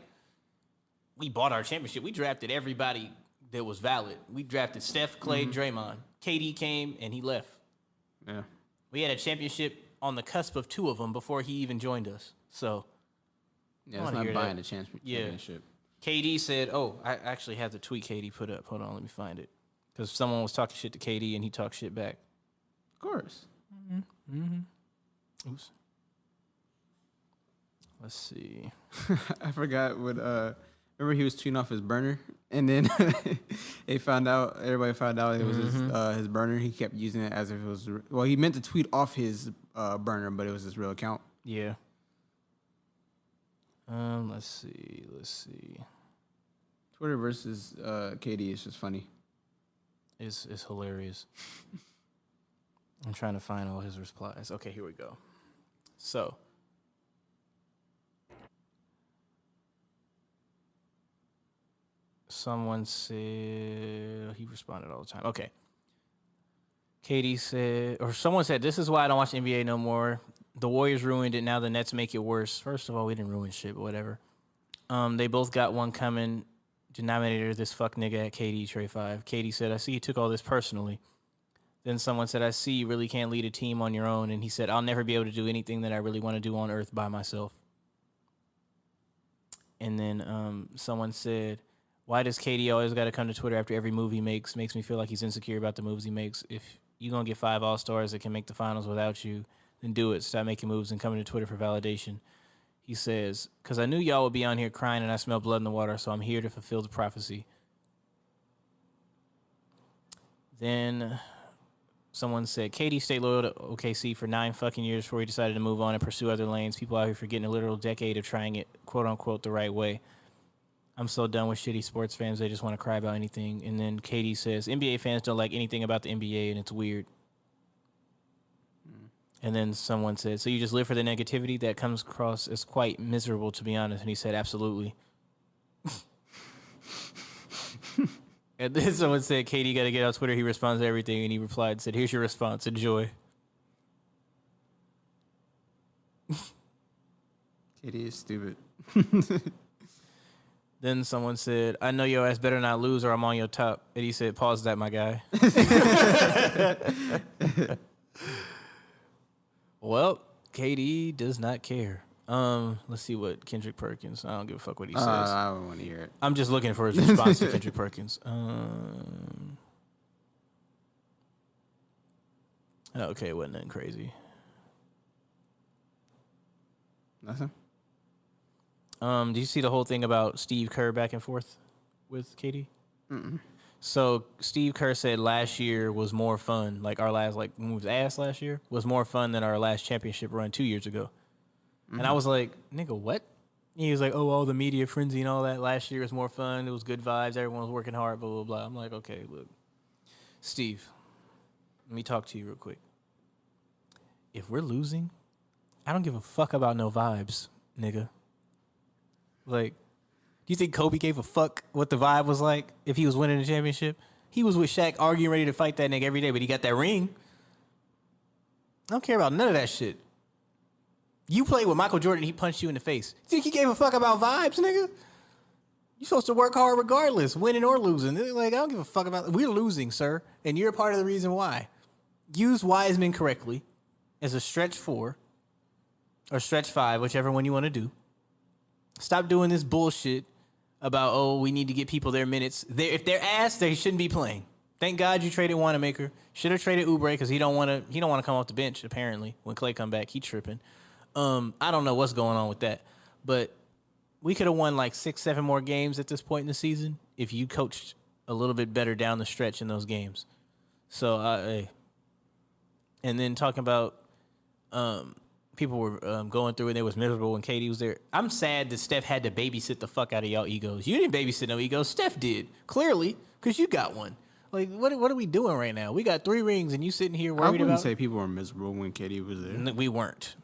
we bought our championship. We drafted everybody that was valid. We drafted Steph, Clay, Draymond. KD came and he left. Yeah. We had a championship on the cusp of 2 of them before he even joined us. So, yeah, it's not buying the championship. KD said, I actually have the tweet KD put up. Hold on, let me find it. Because someone was talking shit to KD and he talked shit back. Of course. Oops. Let's see. I forgot what. Remember, he was tweeting off his burner, and then everybody found out it was his burner. He kept using it as if it was. Well, he meant to tweet off his burner, but it was his real account. Yeah. Let's see. Twitter versus KD is just funny. It's hilarious. I'm trying to find all his replies. Okay, here we go. So. Someone said, he responded all the time. Okay. Katie said, or someone said, this is why I don't watch NBA no more. The Warriors ruined it. Now the Nets make it worse. First of all, we didn't ruin shit, but whatever. They both got one coming. Denominator, this fuck nigga at KD, Trey 5. Katie said, I see you took all this personally. Then someone said, I see you really can't lead a team on your own. And he said, I'll never be able to do anything that I really want to do on earth by myself. And then someone said, why does KD always got to come to Twitter after every move he makes? Makes me feel like he's insecure about the moves he makes. If you're going to get 5 All-Stars that can make the finals without you, then do it. Stop making moves and coming to Twitter for validation. He says, because I knew y'all would be on here crying and I smell blood in the water, so I'm here to fulfill the prophecy. Then someone said, KD stayed loyal to OKC for 9 fucking years before he decided to move on and pursue other lanes. People out here for getting a literal decade of trying it, quote-unquote, the right way. I'm so done with shitty sports fans. They just want to cry about anything. And then Katie says, NBA fans don't like anything about the NBA, and it's weird. And then someone said, so you just live for the negativity? That comes across as quite miserable, to be honest. And he said, absolutely. And then someone said, Katie, got to get on Twitter. He responds to everything. And he replied and said, here's your response. Enjoy. Katie is stupid. Then someone said, I know your ass better not lose or I'm on your top. And he said, pause that, my guy. Well, KD does not care. Let's see what Kendrick Perkins. I don't give a fuck what he says. I don't want to hear it. I'm just looking for his response to Kendrick Perkins. Okay, it wasn't nothing crazy. Nothing? Do you see the whole thing about Steve Kerr back and forth with KD? Mm-mm. So Steve Kerr said last year was more fun. Like our last, when we was ass last year was more fun than our last championship run 2 years ago. Mm-hmm. And I was like, nigga, what? He was like, oh, all the media frenzy and all that. Last year was more fun. It was good vibes. Everyone was working hard, blah, blah, blah. I'm like, okay, look. Steve, let me talk to you real quick. If we're losing, I don't give a fuck about no vibes, nigga. Like, do you think Kobe gave a fuck what the vibe was like if he was winning the championship? He was with Shaq arguing, ready to fight that nigga every day, but he got that ring. I don't care about none of that shit. You played with Michael Jordan, he punched you in the face. You think he gave a fuck about vibes, nigga? You're supposed to work hard regardless, winning or losing. Like, I don't give a fuck about... We're losing, sir, and you're part of the reason why. Use Wiseman correctly as a stretch 4 or stretch 5, whichever one you want to do. Stop doing this bullshit about, oh, we need to get people their minutes. If they're ass, they shouldn't be playing. Thank God you traded Wanamaker. Should have traded Oubre because he don't want to come off the bench, apparently. When Clay come back, he tripping. I don't know what's going on with that. But we could have won like 6-7 more games at this point in the season if you coached a little bit better down the stretch in those games. So, hey. And then talking about... people were going through and it was miserable when KD was there. I'm sad that Steph had to babysit the fuck out of y'all egos. You didn't babysit no egos. Steph did, clearly, because you got one. Like, what are we doing right now? We got 3 rings and you sitting here worried about... I wouldn't say people were miserable when KD was there. We weren't.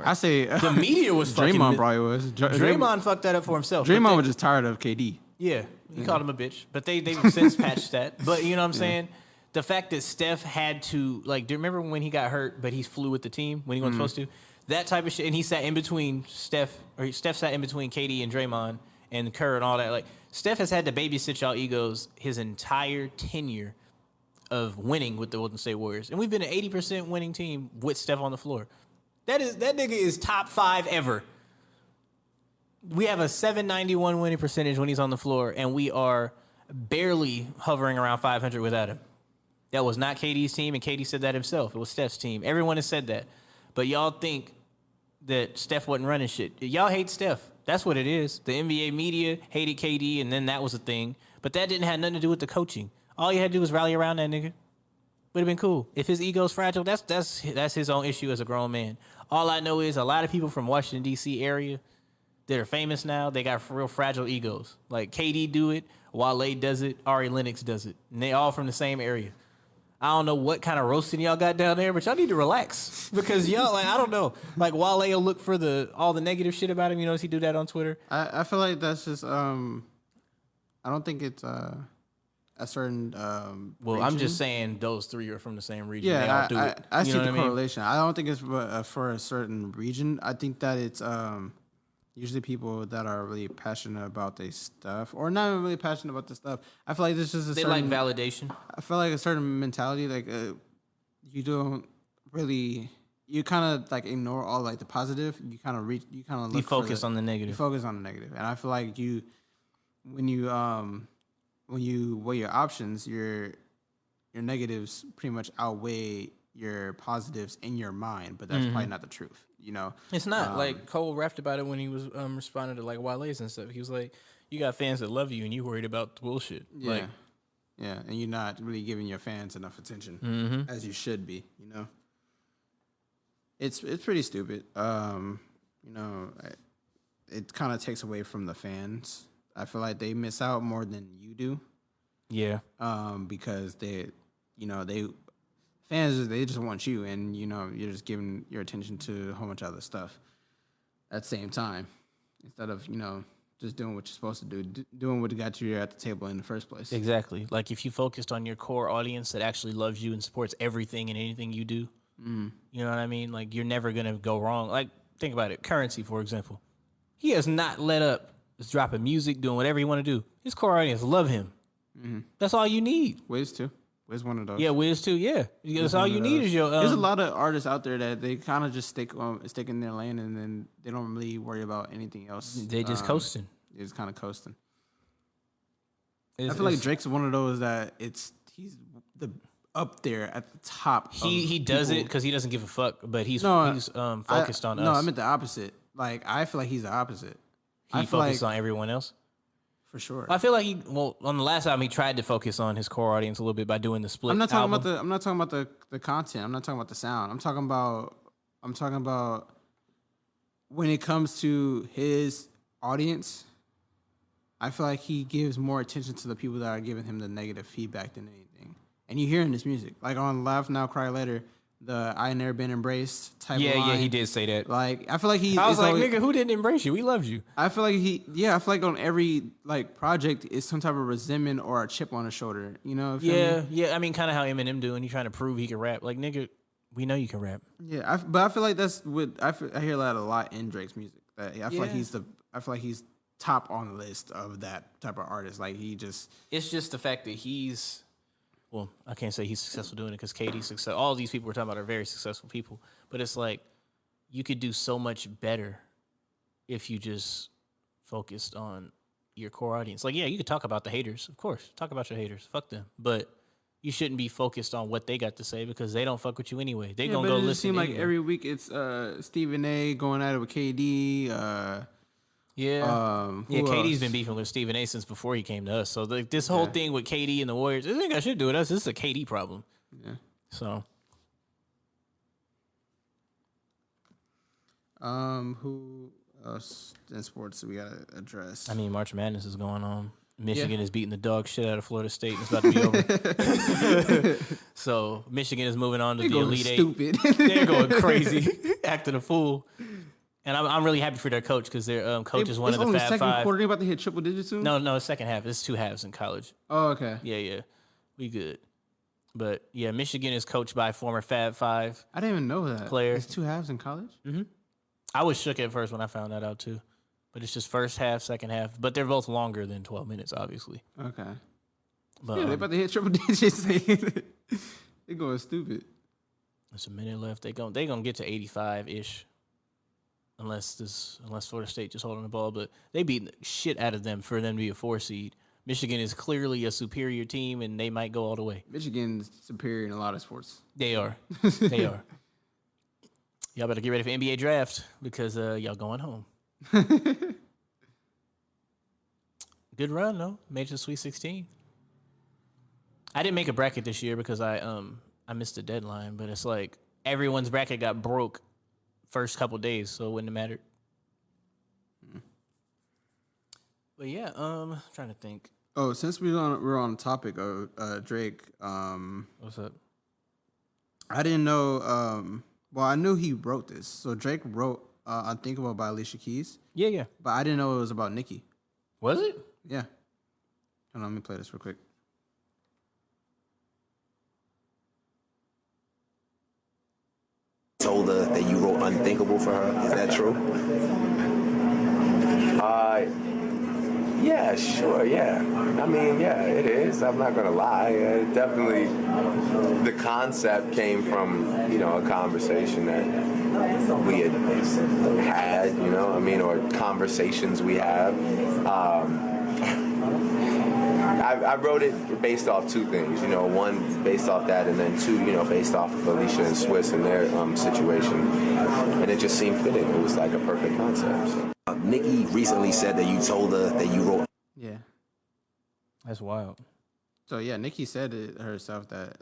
I say... the media was fucking... Draymond probably was. Draymond fucked that up for himself. Draymond was just tired of KD. Yeah, he called him a bitch. But they've since patched that. But you know what I'm saying? The fact that Steph had to... Like, do you remember when he got hurt, but he flew with the team when he wasn't supposed to? That type of shit, and he sat in between Steph sat in between KD and Draymond and Kerr and all that. Like, Steph has had to babysit y'all egos his entire tenure of winning with the Golden State Warriors. And we've been an 80% winning team with Steph on the floor. That nigga is top 5 ever. We have a 791 winning percentage when he's on the floor, and we are barely hovering around 500 without him. That was not KD's team, and KD said that himself. It was Steph's team. Everyone has said that. But y'all think that Steph wasn't running shit. Y'all hate Steph. That's what it is. The NBA media hated KD, and then that was a thing. But that didn't have nothing to do with the coaching. All you had to do was rally around that nigga. Would have been cool. If his ego's fragile, that's his own issue as a grown man. All I know is a lot of people from Washington, D.C. area that are famous now, they got real fragile egos. Like KD do it, Wale does it, Ari Lennox does it. And they all from the same area. I don't know what kind of roasting y'all got down there, but y'all need to relax. Because y'all, like, I don't know. Like, Wale will look for all the negative shit about him. You notice he do that on Twitter? I feel like that's just, I don't think it's a certain well, region. I'm just saying those three are from the same region. Yeah, they all do it. I see the what correlation. I don't think it's for a certain region. I think that it's usually people that are really passionate about their stuff, or not even really passionate about the stuff. I feel like this is they like validation. I feel like a certain mentality, like you don't really, you kind of like ignore all like the positive. You kind of look. You focus on the negative. You focus on the negative, and I feel like when you weigh your options, your negatives pretty much outweigh your positives in your mind, but that's probably not the truth. You know, it's not. Like Cole rapped about it when he was responding to like Wale's and stuff. He was like, "You got fans that love you, and you worried about the bullshit." Yeah, like, yeah, and you're not really giving your fans enough attention as you should be. You know, it's pretty stupid. You know, it kind of takes away from the fans. I feel like they miss out more than you do. Yeah. Because fans, they just want you, and you know, you're just giving your attention to a whole bunch of other stuff at the same time, instead of, you know, just doing what you're supposed to do, doing what got you at the table in the first place. Exactly. Like if you focused on your core audience that actually loves you and supports everything and anything you do, you know what I mean? Like you're never gonna go wrong. Like think about it. Currency, for example, he has not let up. Just dropping music, doing whatever he want to do. His core audience love him. That's all you need. Wiz too. Wiz one of those. Yeah, Wiz too. Yeah, that's all you need is your. There's a lot of artists out there that they kind of just stick in their lane, and then they don't really worry about anything else. They just coasting. They're just kind of coasting. I feel like Drake's one of those that he's up there at the top. He does it because he doesn't give a fuck, but he's focused on us. No, I meant the opposite. Like I feel like he's the opposite. He focused on everyone else. For sure. I feel like on the last album he tried to focus on his core audience a little bit by doing the split. I'm not talking album. about the content. I'm not talking about the sound. I'm talking about when it comes to his audience. I feel like he gives more attention to the people that are giving him the negative feedback than anything. And you hear in his music, like on Laugh Now Cry Later, the I Never Been Embraced type of line. Yeah, he did say that. Like, I feel like I was like, nigga, who didn't embrace you? We loved you. I feel like I feel like on every like project is some type of resentment or a chip on his shoulder. You know? Yeah. I mean, kind of how Eminem do, and he trying to prove he can rap. Like, nigga, we know you can rap. Yeah, but I feel like that's what I hear that a lot in Drake's music. I feel like he's top on the list of that type of artist. Like it's just the fact that he's. Well, I can't say he's successful doing it because Katie's successful. All these people we're talking about are very successful people. But it's like you could do so much better if you just focused on your core audience. Like, yeah, you could talk about the haters, of course. Talk about your haters. Fuck them. But you shouldn't be focused on what they got to say because they don't fuck with you anyway. They gonna go listen. It seems like every week it's Stephen A. going at it with KD. KD's been beefing with Stephen A. since before he came to us. So this whole thing with KD and the Warriors, this ain't got shit to do with us. This is a KD problem. Yeah. So. Who else in sports we gotta address? I mean, March Madness is going on. Michigan is beating the dog shit out of Florida State. And it's about to be over. So Michigan is moving on to the Elite Eight. They're going crazy, acting a fool. And I'm really happy for their coach because their coach is one of the Fab second Five. Quarter, they about to hit triple digits soon? No, it's second half. It's 2 halves in college. Oh, okay. Yeah. We good. But, yeah, Michigan is coached by former Fab Five. I didn't even know that. Player. It's 2 halves in college? Mm-hmm. I was shook at first when I found that out, too. But it's just first half, second half. But they're both longer than 12 minutes, obviously. Okay. But, they're about to hit triple digits. They're going stupid. There's a minute left. They gonna get to 85 ish, unless Florida State just holding the ball. But they beat the shit out of them for them to be a 4 seed. Michigan is clearly a superior team, and they might go all the way. Michigan's superior in a lot of sports. They are. They are. Y'all better get ready for NBA draft because y'all going home. Good run though. Made it to Sweet 16. I didn't make a bracket this year because I missed the deadline, but it's like everyone's bracket got broke first couple days, so it wouldn't have mattered. But yeah, trying to think. Oh, since we're on the topic of Drake, What's up? I didn't know. Well, I knew he wrote this. So Drake wrote "Unthinkable" by Alicia Keys. Yeah. But I didn't know it was about Nicki. Was it? Yeah. Hold on, let me play this real quick. Told her that you wrote "Unthinkable" for her. Is that true? Yeah, sure, yeah. I mean, yeah, it is. I'm not gonna lie. Definitely, the concept came from, a conversation that we had, I mean, or conversations we have. I wrote it based off two things, one based off that, and then two, based off of Alicia and Swiss and their situation, and it just seemed fitting. It was like a perfect concept. So. Nicki recently said that you told her that you wrote. Yeah, that's wild. So yeah, Nicki said it herself that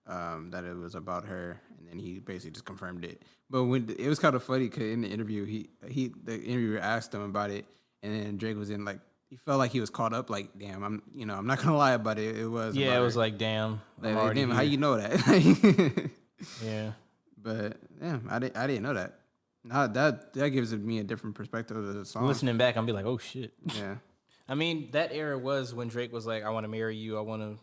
it was about her, and then he basically just confirmed it. But when it was kind of funny because in the interview, the interviewer asked him about it, and then Drake was in like. He felt like he was caught up, like, damn, I'm not gonna lie about it. It was, yeah, it was like, damn, like damn, how you know that? Yeah, but yeah, I didn't know that. Now that gives me a different perspective of the song. Listening back, I'm be like, oh shit. Yeah, I mean, that era was when Drake was like, I want to marry you. I want to,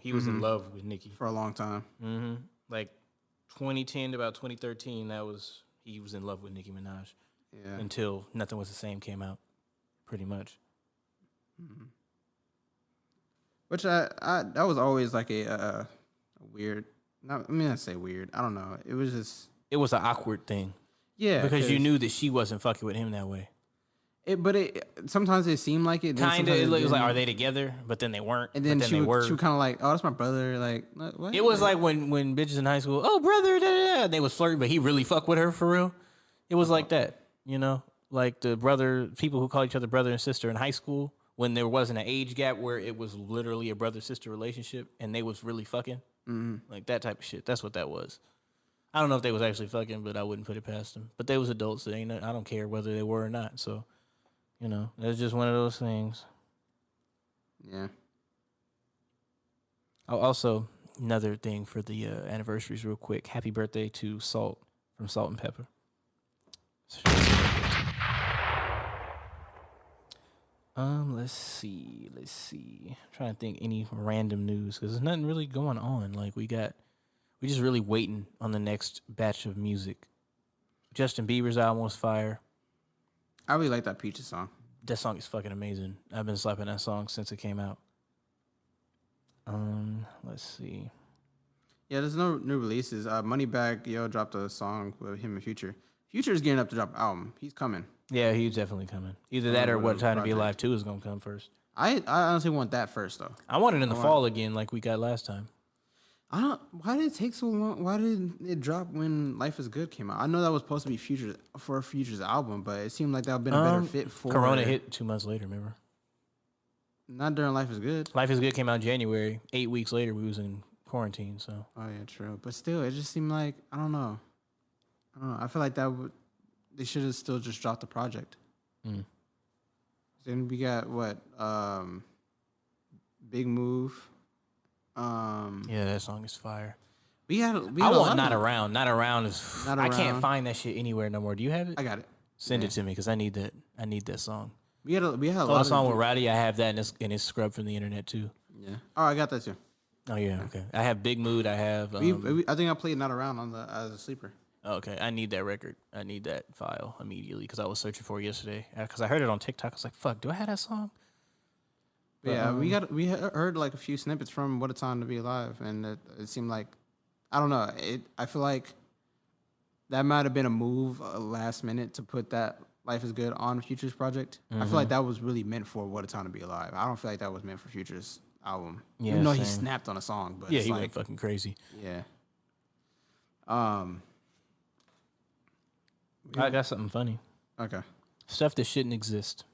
he was in love with Nicki for a long time. Mm-hmm. Like 2010 to about 2013, he was in love with Nicki Minaj. Yeah, until Nothing Was the Same came out, pretty much. Mm-hmm. Which that was always like a weird. I say weird. I don't know. It was just. It was an awkward thing. Yeah, because you knew that she wasn't fucking with him that way. Sometimes it seemed like it. Kind of. It was like, are they together? But then they weren't. And then she was kind of like, oh, that's my brother. Like, what? It was like when bitches in high school, oh, brother, da, da, da. They was flirting, but he really fucked with her for real. It was like that, like the people who call each other brother and sister in high school. When there wasn't an age gap where it was literally a brother-sister relationship and they was really fucking. Mm-hmm. Like that type of shit. That's what that was. I don't know if they was actually fucking, but I wouldn't put it past them. But they was adults. I don't care whether they were or not. So, that's just one of those things. Yeah. Oh, also, another thing for the anniversaries real quick. Happy birthday to Salt from Salt and Pepper. Let's see. I'm trying to think any random news because there's nothing really going on. Like we just really waiting on the next batch of music. Justin Bieber's album was fire. I really like that Peaches song. That song is fucking amazing. I've been slapping that song since it came out. Let's see. Yeah, there's no new releases. Moneybagg Yo dropped a song with him and Future. Future's getting up to drop an album. He's coming. Yeah, he's definitely coming. Either that or What Time to Be Alive 2 is going to come first. I honestly want that first, though. I want it in the fall again like we got last time. Why did it take so long? Why did it drop when Life is Good came out? I know that was supposed to be Future's album, but it seemed like that would have been a better fit for... Corona hit 2 months later, remember? Not during Life is Good. Life is Good came out in January. 8 weeks later, we was in quarantine, so... Oh, yeah, true. But still, it just seemed like... I don't know. I feel like they should have still just dropped the project. Then we got what? Big Move. Yeah, that song is fire. We had I want Not Around. Not Around is... Not I Around. can't find that shit anywhere no more. Do you have it? I got it. Send it to me because I need that. I need that song. We had a lot the of song with Rowdy. I have that and it's scrubbed from the internet too. Yeah. Oh, I got that too. Oh yeah. Okay. I have Big Mood. I have. I think I played Not Around as a sleeper. Okay, I need that record. I need that file immediately because I was searching for it yesterday. Because I heard it on TikTok. I was like, "Fuck, do I have that song?" But, yeah, we heard like a few snippets from What a Time to Be Alive, and it seemed like I don't know. I feel like that might have been a move last minute to put that Life is Good on Future's project. I feel like that was really meant for What a Time to Be Alive. I don't feel like that was meant for Future's album. Yeah, Even though same. he snapped on a song, but Yeah, it's he like, went fucking crazy. Yeah. I got something funny. Okay. Stuff that shouldn't exist.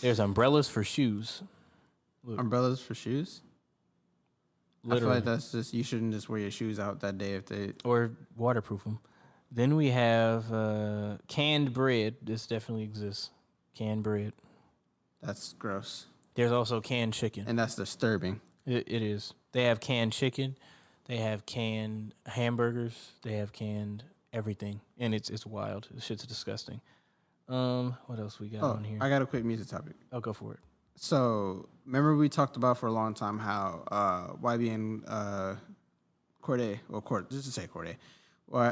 There's umbrellas for shoes. Look. Umbrellas for shoes? Literally. I feel like that's just, you shouldn't just wear your shoes out that day if they... Or waterproof them. Then we have canned bread. This definitely exists. Canned bread. That's gross. There's also canned chicken. And that's disturbing. It is. They have canned chicken. They have canned hamburgers. They have canned everything. And it's wild. This shit's disgusting. What else we got on here? I got a quick music topic. I'll go for it. So, remember we talked about for a long time how YB and Cordae, just to say Cordae,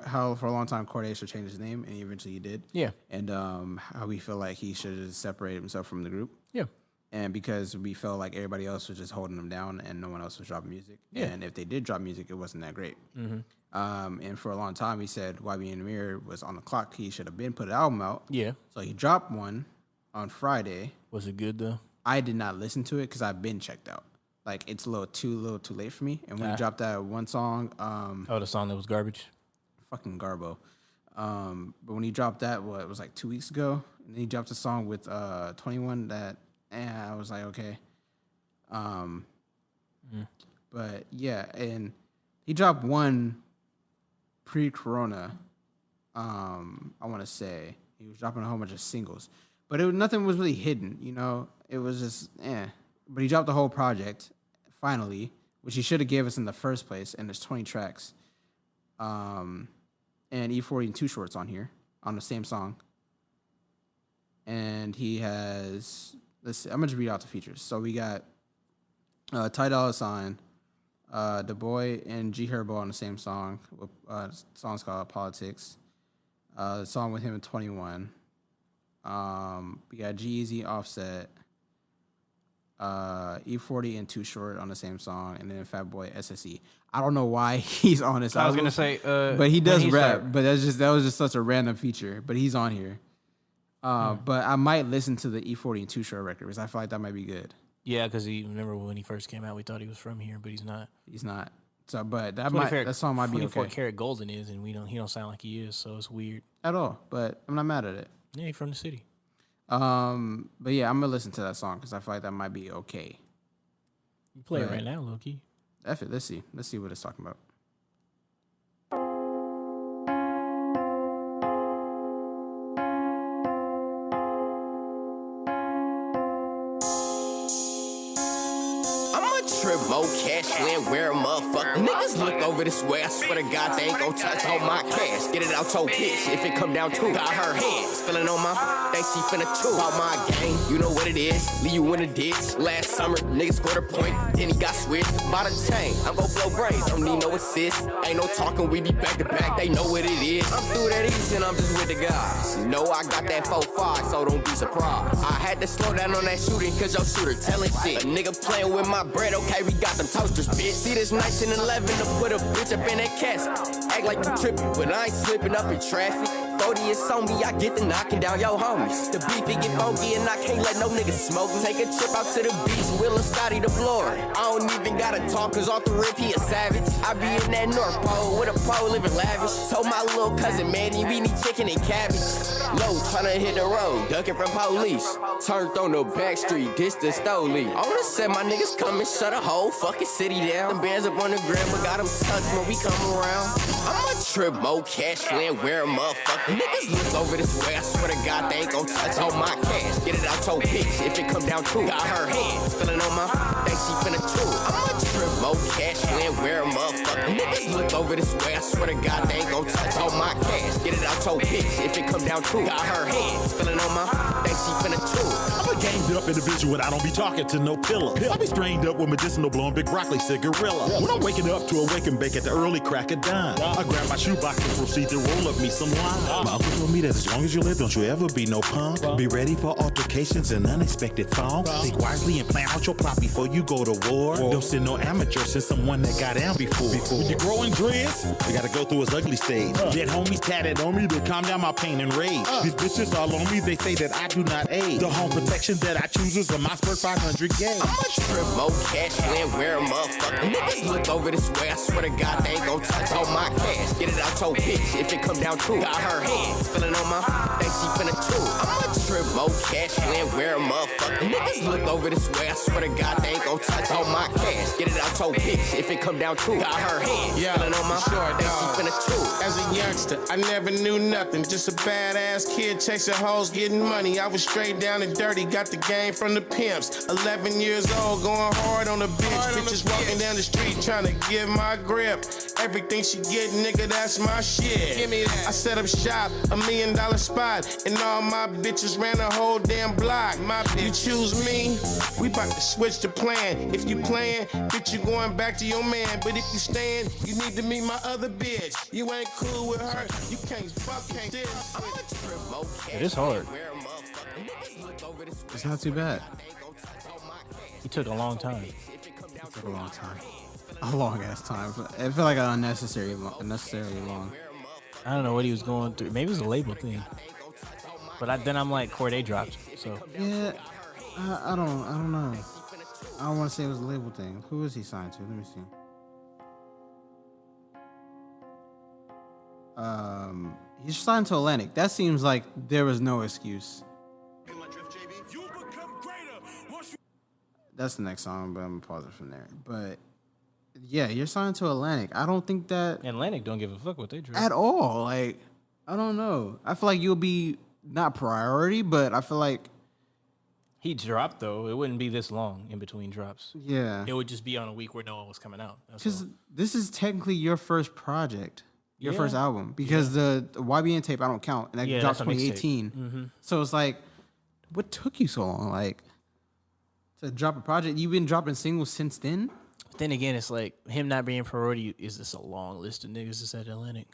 how for a long time Cordae should change his name, and eventually he did. Yeah. And how we feel like he should have separated himself from the group. Yeah. And because we felt like everybody else was just holding him down and no one else was dropping music. Yeah. And if they did drop music, it wasn't that great. Mm-hmm. And for a long time, he said YB and Amir was on the clock. He should have been put an album out. Yeah. So he dropped one on Friday. Was it good, though? I did not listen to it because I've been checked out. Like, it's a little too late for me. And when he dropped that one song... the song that was garbage? Fucking Garbo. But when he dropped that, it was like 2 weeks ago? And then he dropped a song with 21 that... I was like, okay. But, yeah, and he dropped one pre-corona, I want to say. He was dropping a whole bunch of singles. But nothing was really hidden, you know? It was just, But he dropped the whole project, finally, which he should have gave us in the first place, and there's 20 tracks. And E40 and Too Short's on here, on the same song. And he has... Let's see, I'm going to read out the features. So we got Ty Dolla $ign, The Boy, and G Herbo on the same song. The song's called Politics. The song with him and 21. We got G-Eazy, Offset, E40 and Too Short on the same song, and then Fat Boy SSE. I don't know why he's on this album. I was going to say... but he does rap, but that was just such a random feature. But he's on here. But I might listen to the E40 and Too Short record because I feel like that might be good. Yeah, because remember when he first came out, we thought he was from here, but he's not. He's not. So, but that song might be okay. 24 Karat Golden is, and he don't sound like he is, so it's weird. At all, but I'm not mad at it. Yeah, he's from the city. But yeah, I'm gonna listen to that song because I feel like that might be okay. You play it right now, Loki. Let's see what it's talking about. Triple cash, when wear a motherfucker. Niggas look over this way, I swear to God, they ain't gon' touch on my cash. Get it out your bitch, if it come down to got her hands. Feeling on my, think she finna chew. About my game, you know what it is. Leave you in the ditch. Last summer, niggas scored a point, then he got switched. By the chain, I'm gon' blow brains, don't need no assist. Ain't no talking, we be back to back, they know what it is. I'm through that east and I'm just with the guys. You know I got that 4-5, so don't be surprised. I had to slow down on that shooting, cause your shooter telling shit. A nigga playing with my bread, okay, we got them toasters, bitch. See this 1911 to put a bitch up in that casket. Act like you tripping, but I ain't slipping up in traffic. 40 is on me, I get the knocking down your homies. The beef, it get funky and I can't let no niggas smoke. Take a trip out to the beach, Will and Scotty the Lord. I don't even gotta talk, cause off the rip, he a savage. I be in that North Pole with a pole living lavish. Told my little cousin, Manny, we need chicken and cabbage. Low, tryna hit the road, ducking from police. Turned on the back street, distance Stoli. I wanna say my niggas come and shut a whole fucking city down. The bands up on the gram, but got them tucked when we come around. I'ma trip more cash, land where a motherfucker. Niggas look over this way, I swear to God, they ain't gon' touch on my cash. Get it out your bitch, if it come down to got her hands. Feeling on my, think she finna chew. I'ma trip more cash, land where a motherfucker. Niggas look over this way, I swear to God, they ain't gon' touch on my cash. Get it out your bitch, if it come down to got her hands. Feeling on my, think she finna chew. I'm a gamed up individual, I don't be talking to no pillow. I be strained up with medicinal blowing big broccoli cigarilla. When I'm waking up to a wake and bake at the early crack of dawn, I grab my shoebox and proceed to roll up me some wine. My uncle told me that as long as you live, don't you ever be no punk. Be ready for altercations and unexpected thongs. Think wisely and plan out your plot before you you go to war. Don't send no amateur, send someone that got down before. When you're growing dreads, we gotta go through his ugly stage. Dead homies tatted on me to calm down my pain and rage. These bitches all on me, they say that I do not aid. The home protection that I choose is a Mossberg 500 gauge. I'm a trip, more cash, when wear a motherfucker. Niggas look over this way, I swear to God, they ain't gon' touch all my cash. Get it out your bitch, if it come down to got her hands, feeling on my, think she finna chew. I'm a trip, more cash, when wear a motherfucker. Niggas look over this way, I swear to God, they ain't gon' touch all my cash. Get it out your bitch, if it come down to got her hands, feeling on my, think she finna chew. As a youngster, I never knew nothing, just a badass kid chasing hoes, getting money. I was straight down and dirty, got the game from the pimps. 11 years old, going hard on the bitch. Bitches walking down the street trying to get my grip. Everything she get, nigga, that's my shit. Give me that. I set up shop, $1 million spot, and all my bitches ran the whole damn block. My bitch, you choose me, we bout to switch the plan. If you playing, bitch, you going back to your man. But if you staying, you need to meet my other bitch. You ain't cool with her, you can't fuck, can't this. It is hard. It's not too bad. He took a long time. It took a long time. A long ass time. It felt like unnecessarily long. I don't know what he was going through. Maybe it was a label thing. But then I'm like, Corday dropped. So yeah, I don't know. I don't want to say it was a label thing. Who was he signed to? Let me see. He's signed to Atlantic. That seems like there was no excuse. That's the next song, but I'm gonna pause it from there. But yeah, you're signed to Atlantic. I don't think that Atlantic don't give a fuck what they drop at all. Like, I don't know. I feel like you'll be not priority, but I feel like he dropped though. It wouldn't be this long in between drops. Yeah, it would just be on a week where no one was coming out. Because this is technically your first project. Your first album, because the YBN tape I don't count, and that dropped 2018. Mm-hmm. So it's like, what took you so long, like, to drop a project? You've been dropping singles since then. But then again, it's like him not being priority is just a long list of niggas that's at Atlantic.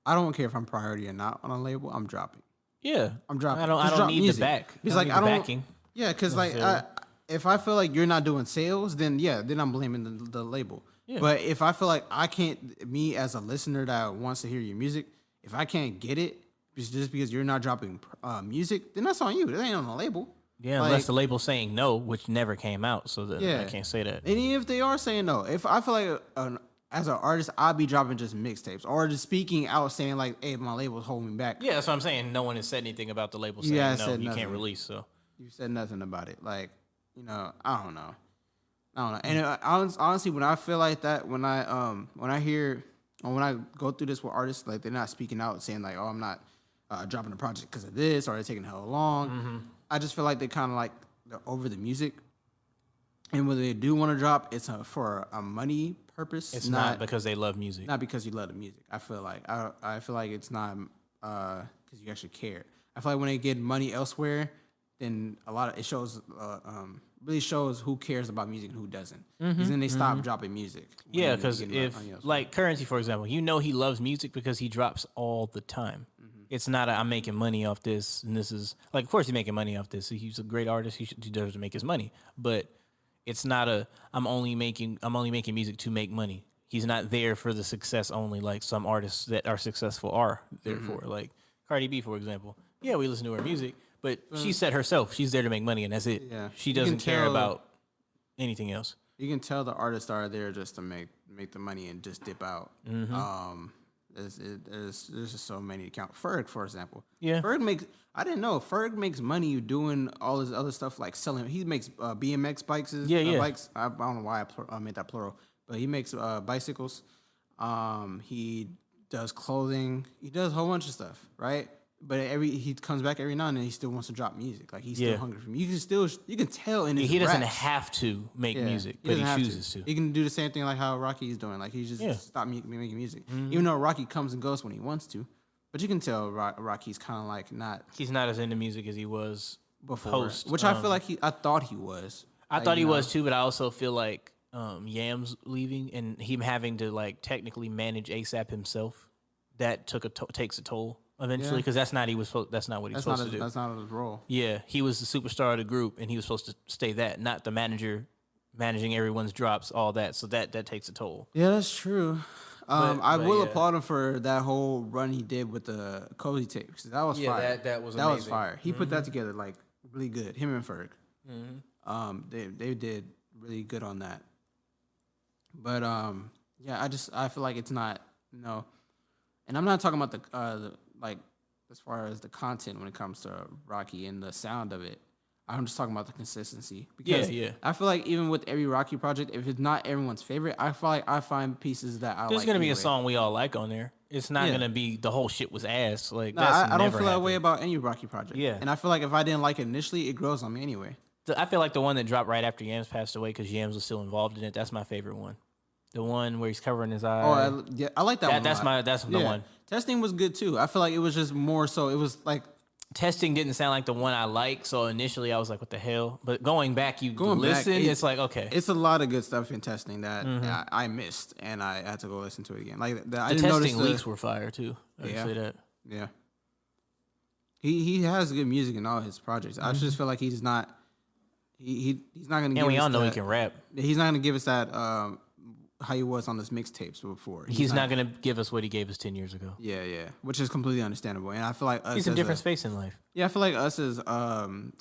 I don't care if I'm priority or not on a label. I'm dropping. Yeah, I'm dropping. I don't need the back. Because like I don't. Backing. Yeah, because like if I feel like you're not doing sales, then I'm blaming the label. Yeah. But if I feel like I can't, me as a listener that wants to hear your music, if I can't get it just because you're not dropping music, then that's on you. It ain't on the label. Yeah, like, unless the label's saying no, which never came out, so I can't say that. And even if they are saying no, if I feel like as an artist, I'll be dropping just mixtapes or just speaking out saying like, hey, my label's holding me back. Yeah, that's what I'm saying. No one has said anything about the label saying no, you can't release. So you said nothing about it. Like, I don't know. And honestly, when I feel like that, when I hear, or when I go through this with artists, like they're not speaking out saying like, oh, I'm not dropping a project because of this, or they're taking hell long. Mm-hmm. I just feel like they kind of like they're over the music, and when they do want to drop, it's for a money purpose. It's not because they love music. Not because you love the music. I feel like it's not because you actually care. I feel like when they get money elsewhere, then it shows. Really shows who cares about music and who doesn't. Because then they stop dropping music. Yeah, because if, like Currency, for example, he loves music because he drops all the time. Mm-hmm. It's not I'm making money off this, and this is, like, of course he's making money off this. He's a great artist. He deserves to make his money. But it's not I'm only making music to make money. He's not there for the success only, like some artists that are successful are there for. Like Cardi B, for example. Yeah, we listen to her music. But she said herself, she's there to make money, and that's it. Yeah. She doesn't care about anything else. You can tell the artists are there just to make the money and just dip out. Mm-hmm. There's just so many to count. Ferg, for example. Yeah. I didn't know, Ferg makes money doing all this other stuff like selling. He makes BMX bikes. Bikes. I don't know why I made that plural. But he makes bicycles. He does clothing. He does a whole bunch of stuff, right? But he comes back every now and then. He still wants to drop music. Like he's still hungry for music. You can tell in his he doesn't raps. have to make music, but he chooses to. He can do the same thing like how Rocky is doing. Like he just stopped making music, even though Rocky comes and goes when he wants to. But you can tell Rocky's kind of like not. He's not as into music as he was before, post. Which I feel like I thought he was. I thought he was too, but I also feel like Yam's leaving and him having to like technically manage ASAP himself. That takes a toll. Eventually, because that's not what he was supposed to do. That's not his role. Yeah, he was the superstar of the group, and he was supposed to stay that, not the manager managing everyone's drops, all that. So that takes a toll. Yeah, that's true. I will yeah. applaud him for that whole run he did with the Cozy tape, because that was fire. That was that was amazing. fire. He put that together like really good. Him and Ferg. Mm-hmm. They did really good on that. But yeah, I feel like it's not and I'm not talking about the like as far as the content when it comes to Rocky and the sound of it. I'm just talking about the consistency. Because I feel like even with every Rocky project, if it's not everyone's favorite, I feel like I find pieces that I like. There's gonna be a song we all like on there. It's not gonna be the whole shit was ass. Like I don't feel that way about any Rocky project. Yeah. And I feel like if I didn't like it initially, it grows on me anyway. I feel like the one that dropped right after Yams passed away because Yams was still involved in it. That's my favorite one. The one where he's covering his eye. Oh, I like that one. That's the one. Testing was good too. I feel like it was just more so. It was like Testing didn't sound like the one I like, so initially I was like, "What the hell?" But going back, it's like okay. It's a lot of good stuff in Testing that I missed, and I had to go listen to it again. Like I didn't notice Testing leaks were fire too. I say that. Yeah. He has good music in all his projects. I just feel like he's not. He's not gonna. And we all know he can rap. He's not gonna give us that. How he was on his mixtapes before. He's not going to give us what he gave us 10 years ago. Yeah, which is completely understandable. And I feel like us he's in a different space in life. Yeah, I feel like us as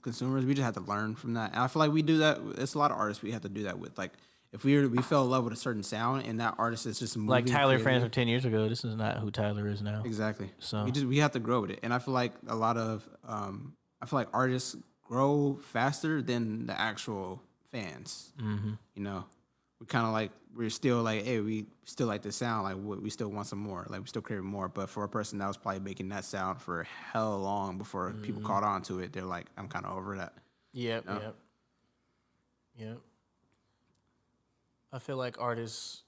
consumers, we just have to learn from that. And I feel like we do that. It's a lot of artists we have to do that with. Like if we fell in love with a certain sound and that artist is just moving like Tyler creatively. Friends from 10 years ago. This is not who Tyler is now. Exactly. So we have to grow with it. And I feel like a lot of I feel like artists grow faster than the actual fans. Mm-hmm. You know, we're still like, hey, we still like this sound. Like we still want some more. Like we still crave more. But for a person that was probably making that sound for hell long before people caught on to it, they're like, I'm kind of over that. Yep. I feel like artists,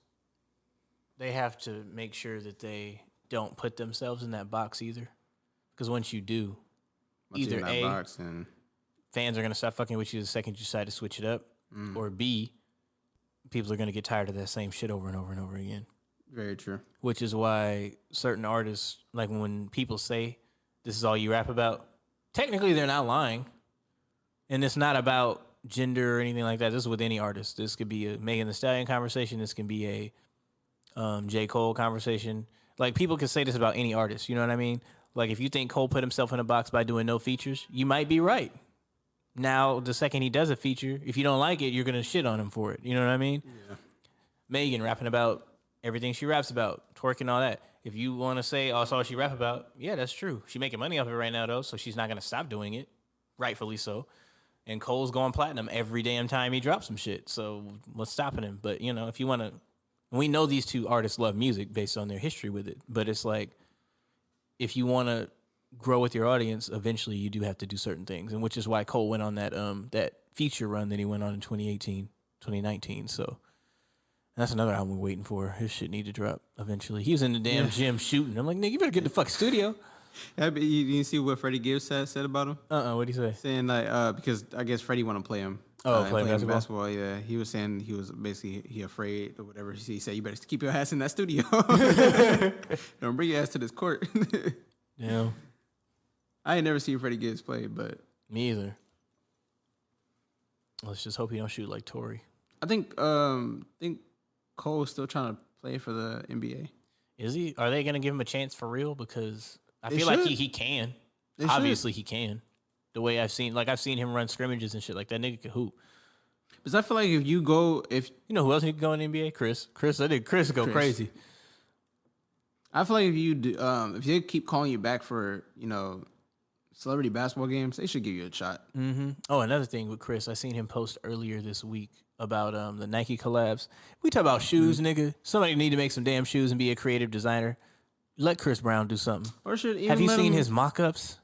they have to make sure that they don't put themselves in that box either. Because once you do, either A, fans are going to stop fucking with you the second you decide to switch it up, or B, people are going to get tired of that same shit over and over and over again. Very true. Which is why certain artists, like when people say, this is all you rap about, technically they're not lying. And it's not about gender or anything like that. This is with any artist. This could be a Megan Thee Stallion conversation. This can be a J. Cole conversation. Like people can say this about any artist. You know what I mean? Like if you think Cole put himself in a box by doing no features, you might be right. Now, the second he does a feature, if you don't like it, you're going to shit on him for it. You know what I mean? Yeah. Megan rapping about everything she raps about, twerking, all that. If you want to say, oh, that's all she rap about, yeah, that's true. She's making money off of it right now, though, so she's not going to stop doing it. Rightfully so. And Cole's going platinum every damn time he drops some shit. So what's stopping him? But, you know, if you want to... We know these two artists love music based on their history with it. But it's like, if you want to grow with your audience, eventually you do have to do certain things, and which is why Cole went on that that feature run that he went on in 2019. So that's another album we're waiting for. His shit need to drop eventually. He was in the damn gym shooting. I'm like, nigga, you better get in the fucking studio. Yeah, but you see what Freddie Gibbs said about him? What'd he say? Saying like because I guess Freddie want to play him. Play basketball? Yeah, he was saying he was basically he afraid or whatever. He said, you better keep your ass in that studio. Don't bring your ass to this court. Yeah. I ain't never seen Freddie Gibbs play, but... Me either. Let's just hope he don't shoot like Tory. I think Cole's still trying to play for the NBA. Is he? Are they going to give him a chance for real? Because I feel like he can. Obviously he can. The way I've seen him run scrimmages and shit like that. Nigga can hoop. Because I feel like if you go... You know who else need to go in the NBA? Chris. I think Chris go crazy. I feel like if you do, if they keep calling you back for, celebrity basketball games, they should give you a shot. Mm-hmm. Oh, another thing with Chris, I seen him post earlier this week about the Nike collabs. We talk about shoes, nigga. Somebody need to make some damn shoes and be a creative designer. Let Chris Brown do something. Or should even have you seen his mock-ups?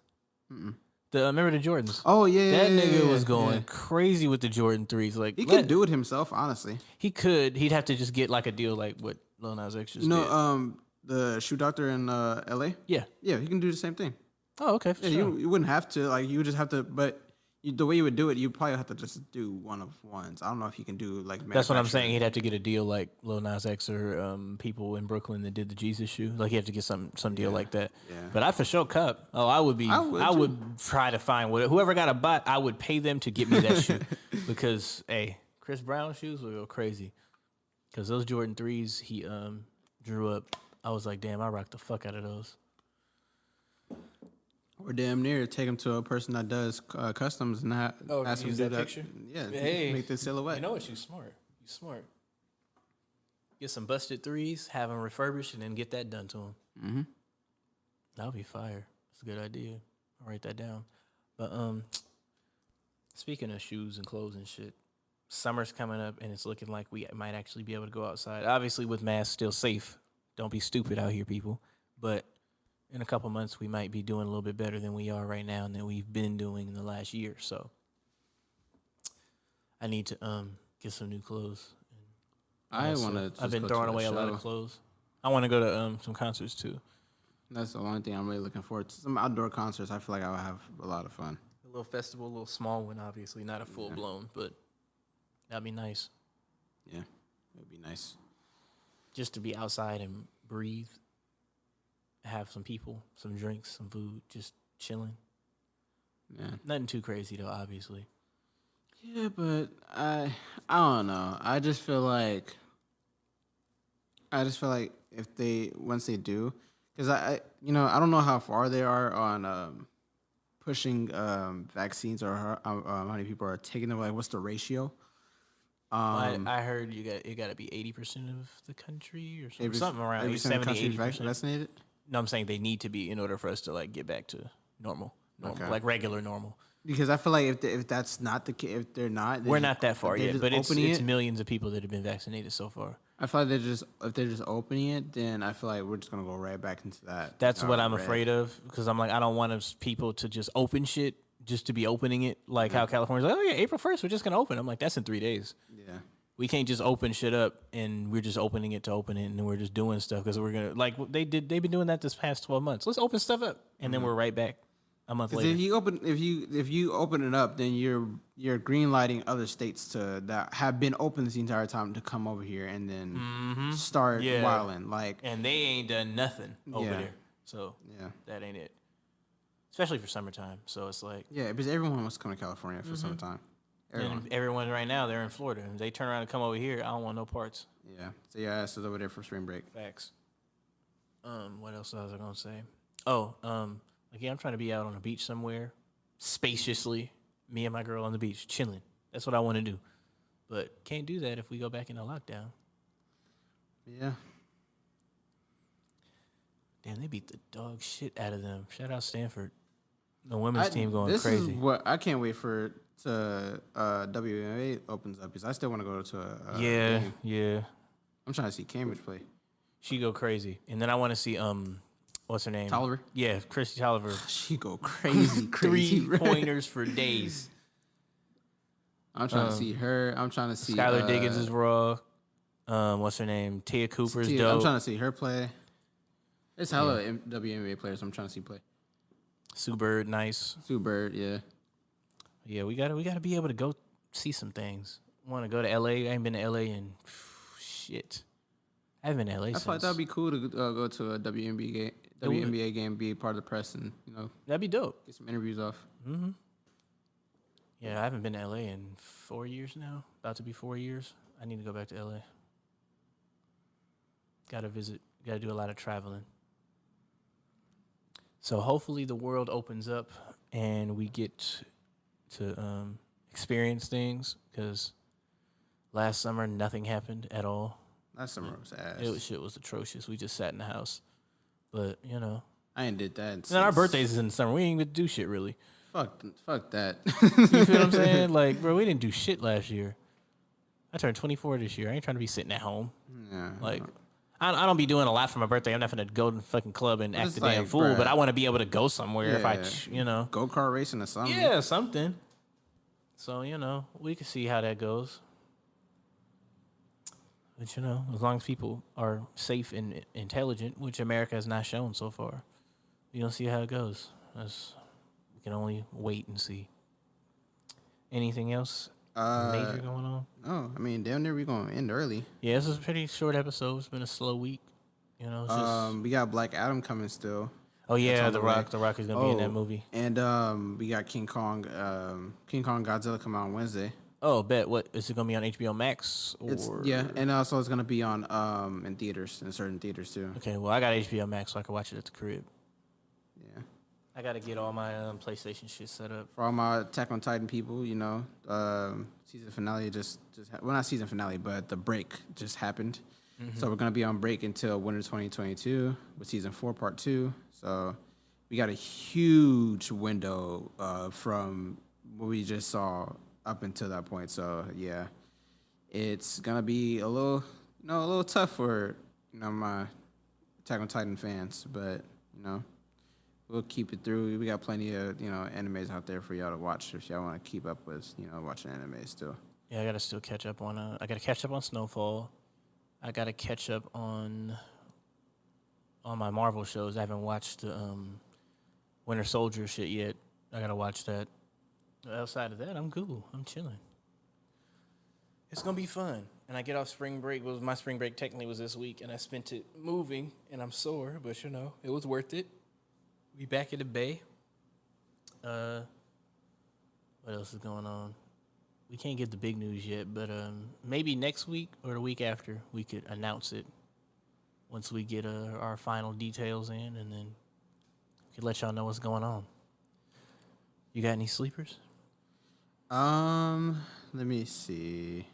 Remember the Jordans? Oh yeah, that nigga was going crazy with the Jordan 3s. Like he could do it himself, honestly. He could. He'd have to just get like a deal like what Lil Nas X just did. The shoe doctor in L.A. Yeah, he can do the same thing. Oh, okay. Yeah, sure. you wouldn't have to. Like, you would just have to. But the way you would do it, you probably have to just do one of ones. I don't know if you can do like. That's what I'm saying. He'd have to get a deal like Lil Nas X or people in Brooklyn that did the Jesus shoe. Like, he have to get some deal like that. Yeah. But I for sure cup. Oh, I would try to find whoever got a bot. I would pay them to get me that shoe because hey, Chris Brown shoes will go crazy. Because those Jordan 3s he drew up, I was like, damn, I rock the fuck out of those. Or damn near take them to a person that does customs and ask them to do that picture? Yeah, Hey, make the silhouette. You know what? You smart. You smart. Get some busted 3s, have them refurbished, and then get that done to them. Mm-hmm. That would be fire. That's a good idea. I'll write that down. But speaking of shoes and clothes and shit, summer's coming up, and it's looking like we might actually be able to go outside. Obviously, with masks still safe. Don't be stupid out here, people. But in a couple months, we might be doing a little bit better than we are right now and than we've been doing in the last year. So I need to get some new clothes. I want to. I've been throwing away a lot of clothes. I want to go to some concerts too. That's the only thing I'm really looking forward to. Some outdoor concerts. I feel like I will have a lot of fun. A little festival, a little small one, obviously, not a full blown, but that'd be nice. Yeah, it'd be nice. Just to be outside and breathe, have some people, some drinks, some food, just chilling. Yeah. Nothing too crazy though, obviously. Yeah, but I don't know. I just feel like if they once they do, because I I don't know how far they are on pushing vaccines or how many people are taking them. Like, what's the ratio? I heard it got to be 80% of the country or something around 70-80% vaccinated. No, I'm saying they need to be in order for us to like get back to normal, okay. Like regular normal. Because I feel like if that's not the case, if they're not, we're not that far yet. But it's millions of people that have been vaccinated so far. I feel like if they're just opening it, then I feel like we're just gonna go right back into that. That's what I'm afraid of, because I'm like, I don't want people to just open shit just to be opening it, like how California's like, oh yeah, April 1st we're just gonna open. I'm like, that's in 3 days. Yeah, we can't just open shit up and we're just opening it to open it and then we're just doing stuff because we're gonna like they've been doing that this past 12 months. Let's open stuff up and then we're right back a month later. If you open it up, then you're green lighting other states that have been open this entire time to come over here and then start wilding. Like, and they ain't done nothing over there. So that ain't it. Especially for summertime. So it's like because everyone wants to come to California for summertime. Everyone right now they're in Florida. If they turn around and come over here, I don't want no parts. Yeah. So asses over there for spring break. Facts. What else was I gonna say? Oh, again, I'm trying to be out on the beach somewhere, spaciously. Me and my girl on the beach, chilling. That's what I want to do. But can't do that if we go back into lockdown. Yeah. Damn, they beat the dog shit out of them. Shout out Stanford. The women's team going this crazy. This is what I can't wait for WNBA opens up, because I still want to go to a yeah. I'm trying to see Cambridge play. She go crazy. And then I want to see what's her name? Tolliver? Yeah, Christy Tolliver. She go crazy. 3-pointers for days. I'm trying to see her. I'm trying to see Skylar Diggins is raw. What's her name? Tia Cooper's dope. I'm trying to see her play. There's hella WNBA players I'm trying to see play. Sue Bird, nice. Sue Bird, yeah. Yeah, we gotta be able to go see some things. Want to go to LA? I ain't been to LA in shit. I haven't been to LA since. I thought that'd be cool to go to a WNBA game, be a part of the press, and that'd be dope. Get some interviews off. Mm-hmm. Yeah, I haven't been to LA in 4 years now. About to be 4 years. I need to go back to LA. Gotta visit. Gotta do a lot of traveling. So hopefully the world opens up and we get to experience things, because last summer nothing happened at all. Last summer was ass. Shit was atrocious. We just sat in the house. But, I ain't did that. And our birthdays is in the summer. We ain't even do shit, really. Fuck that. You feel what I'm saying? Like, bro, we didn't do shit last year. I turned 24 this year. I ain't trying to be sitting at home. Yeah. Like, I don't be doing a lot for my birthday. I'm not going to go to the fucking club and act a damn fool, but I want to be able to go somewhere if I, Go-kart racing or something. Yeah, something. So, we can see how that goes. But, as long as people are safe and intelligent, which America has not shown so far, we're going to see how it goes. We can only wait and see. Anything else major going on? No, I mean, damn near we going to end early. Yeah, this is a pretty short episode. It's been a slow week. It's just... we got Black Adam coming still. Oh, yeah, The Rock. The Rock is going to be in that movie. And we got King Kong Godzilla come out on Wednesday. Oh, bet. What is it gonna be on HBO Max? Or? And also it's gonna be on in theaters, in certain theaters too. Okay, well I got HBO Max, so I can watch it at the crib. Yeah. I gotta get all my PlayStation shit set up. For all my Attack on Titan people, season finale not season finale, but the break just happened. Mm-hmm. So we're gonna be on break until winter 2022 with season 4, part 2. So we got a huge window from what we just saw up until that point. So yeah, it's gonna be a little tough for my Attack on Titan fans, but we'll keep it through. We got plenty of animes out there for y'all to watch if y'all want to keep up with watching anime still. Yeah, I gotta still catch up on. I gotta catch up on Snowfall. I gotta catch up on my Marvel shows. I haven't watched the Winter Soldier shit yet. I gotta watch that. Outside of that, I'm cool. I'm chilling. It's gonna be fun. And I get off spring break. My spring break technically was this week, and I spent it moving, and I'm sore, but it was worth it. We back in the Bay. What else is going on? We can't get the big news yet, but maybe next week or the week after we could announce it once we get our final details in, and then we could let y'all know what's going on. You got any sleepers? Let me see.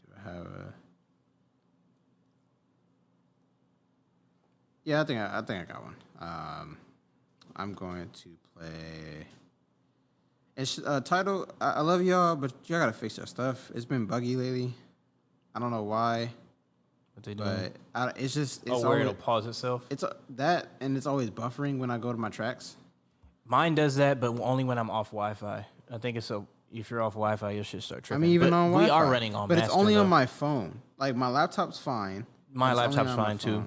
Do I have a? Yeah, I think I got one. I'm going to play. It's title. I love y'all, but y'all gotta fix your stuff. It's been buggy lately. I don't know why. What they doing? But it's just. It's where it'll pause itself. It's that, and it's always buffering when I go to my tracks. Mine does that, but only when I'm off Wi-Fi. I think it's if you're off Wi-Fi, your shit start tripping. I mean, even on Wi-Fi. We are running on but Master, it's only though. on my phone. Like, my laptop's fine. My laptop's fine, too.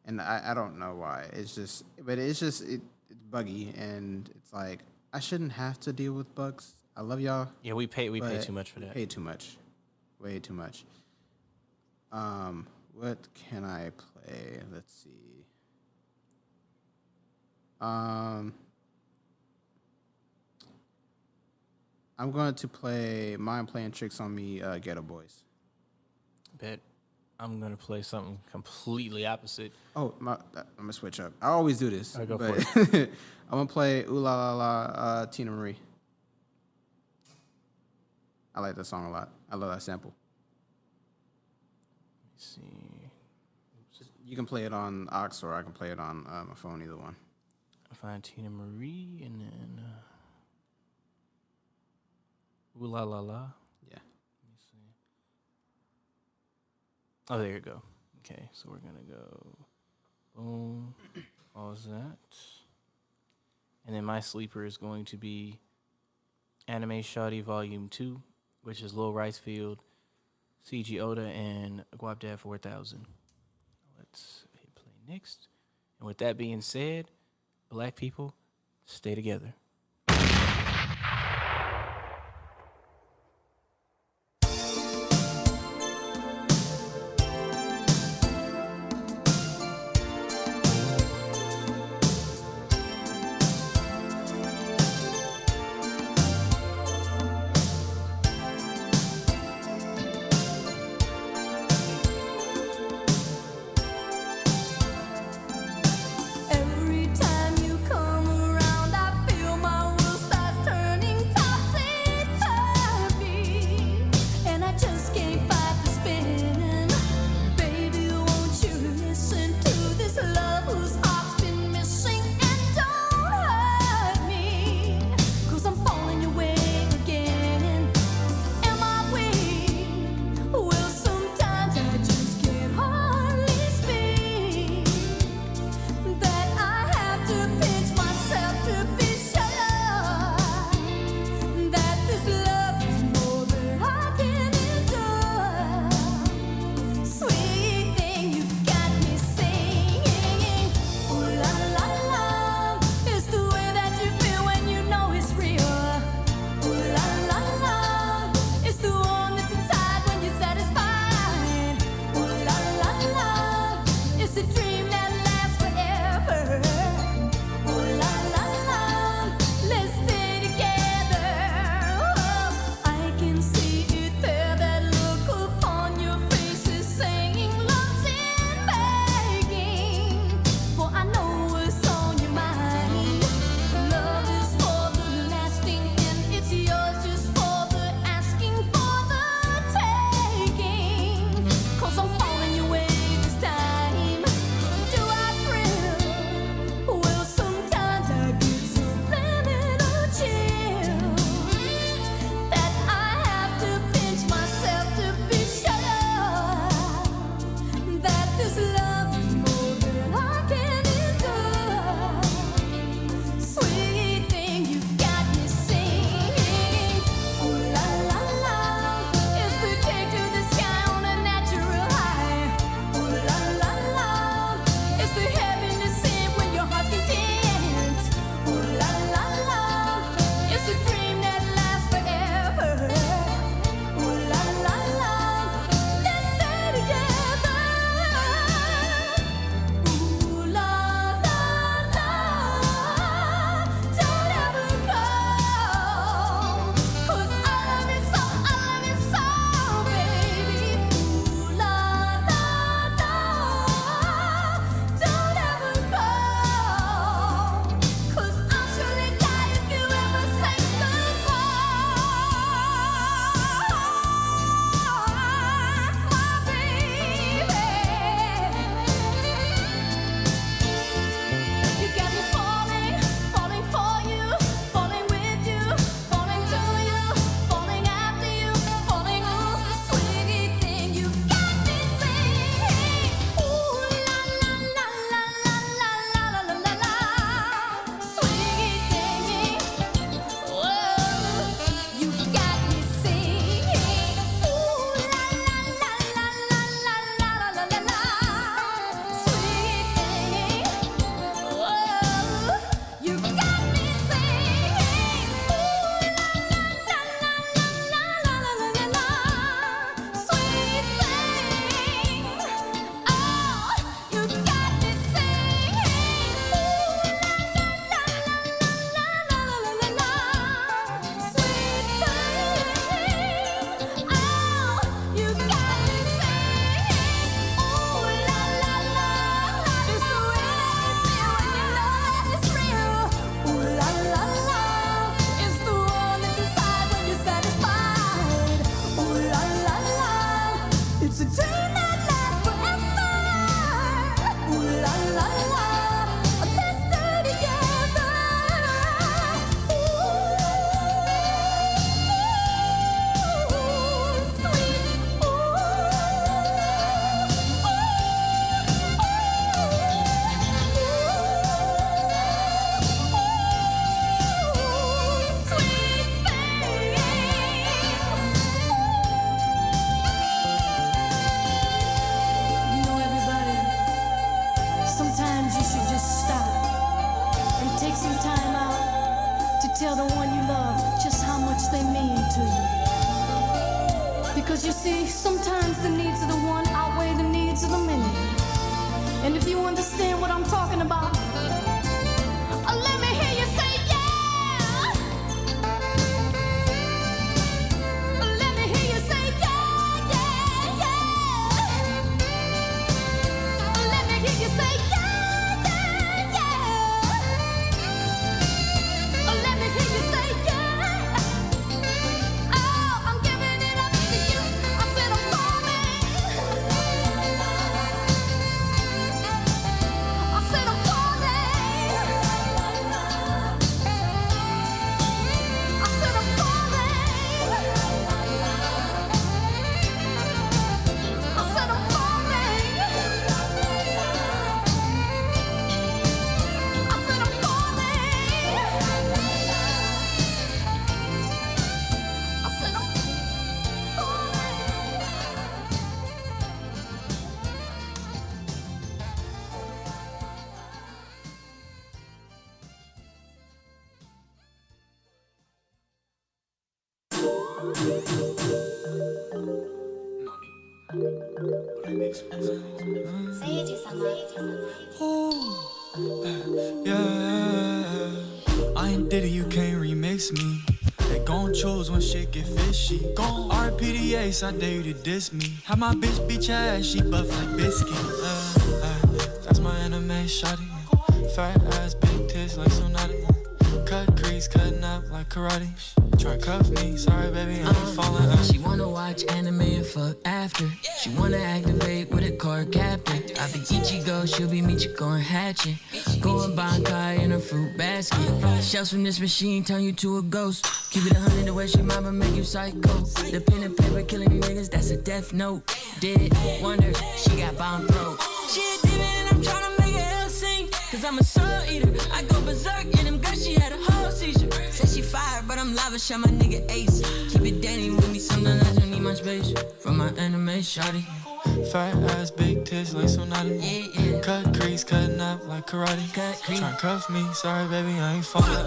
And I don't know why. It's buggy, and it's like, I shouldn't have to deal with bugs. I love y'all. Yeah, we pay too much for that. Pay too much. Way too much. What can I play? Let's see. I'm going to play Mind Playing Tricks on Me, Ghetto Boys. Bet. I'm going to play something completely opposite. Oh, I'm going to switch up. I always do this. All right, go for it. I'm going to play Ooh La La La, Tina Marie. I like that song a lot. I love that sample. Let me see. You can play it on aux, or I can play it on my phone, either one. I'll find Tina Marie, and then Ooh La La La. Yeah. Let me see. Oh, there you go. Okay, so we're going to go boom, pause that. And then my sleeper is going to be Anime Shawty Volume 2, which is Lil Ricefield, Seiji Oda, and Guapdad 4000. Let's hit play next. And with that being said, Black people, stay together. Every time you come around, I feel dream that lasts forever. Ooh la la la, let's stay together. Ooh, sweet, sometimes you should just stop and take some time out to tell the one you love just how much they mean to you. Because you see, sometimes the needs of the one outweigh the needs of the many. And if you understand what I'm talking about, let me hear you say yeah. Let me hear you say yeah, yeah, yeah. Let me hear you say yeah, yeah, yeah. Let me hear you say yeah. Oh, I'm giving it up to you. I said I'm falling. I said I'm falling. I said I'm falling. I said I'm falling. I said I'm Yeah, I ain't did it, you can't remix me. They gon' choose when shit get fishy. RPDAs, I dare you to diss me. Have my bitch beat your ass, she buff like biscuit. That's my anime shawty. Fat ass, big tits like Sonata. Cut crease, cutting up like karate. Try cuff me, sorry baby, I ain't falling. She wanna watch anime and fuck after. She wanna activate with a car captain. I be Ichigo, she'll be Michiko and Hatchin'. Going Bankai in a fruit basket. Shells from this machine turn you to a ghost. Keep it 100 the way she mama make you psycho. The pen and paper killing you niggas, that's a death note. Did wonder, she got bomb throat. She a demon and I'm tryna make her hell sing. Cause I'm a soul eater, I go berserk in them guts, she had a whole seizure. Said she fired, but I'm live, shot my nigga Ace. Keep it Danny with me, sometimes I don't need my space. From my anime shawty. Fat ass, big tits like Sonata. Yeah. Cut crease, cutting up like karate. Try cuff me, sorry baby, I ain't falling.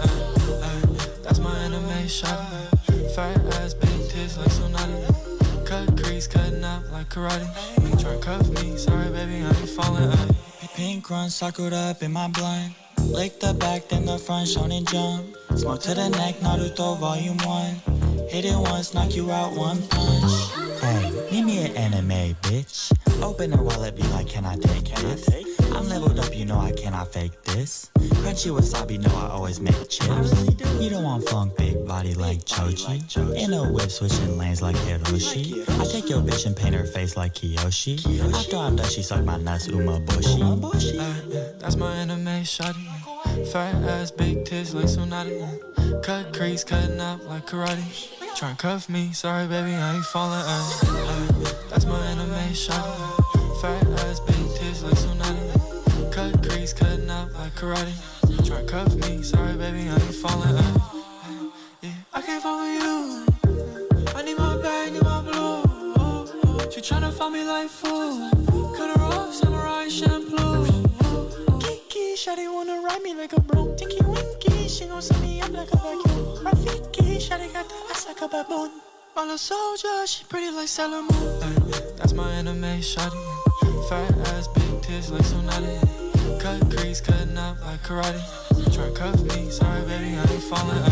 That's my anime shawty. Fat ass, big tits like Sonata. Cut crease, cutting up like karate. Try cuff me, sorry baby, I ain't falling. Pink run, suckled up in my blind. Lick the back, then the front, shonen jump. Smoke to the neck, Naruto volume 1. Hit it once, knock you out, one punch. Hey, meet me an anime, bitch. Open her wallet, be like, can I take this? I'm leveled up, you know I cannot fake this. Crunchy wasabi, know I always make chips. You don't want funk, big body like Chochi. In a whip, switching lanes like Hiroshi. I take your bitch and paint her face like Kiyoshi. After I'm done, she suck my nuts, Umabushi. That's my anime shawty. Fat ass, big tits like Sonata. Cut crease, cutting up like karate. Try cuff me, sorry baby, I ain't falling. That's my anime shawty. Fat ass, big tits like Sonata. Cut crease, cutting up like karate. Try cuff me, sorry baby, I ain't falling. Yeah, I can't fall with you. I need my bag, need my blue. She tryna find me like fool. Cut her off, samurai shampoo. Kiki, shawty wanna ride me like a broom. Tinky winky, she gon' set me up like a vacuum. Rafiki, shawty got the ass like a baboon. My little soldier, she pretty like Sailor Moon. That's my anime shawty. Fat ass, big tits like Sonata. Cut crease, cutting up like karate. Try cuff me, sorry baby, I ain't falling.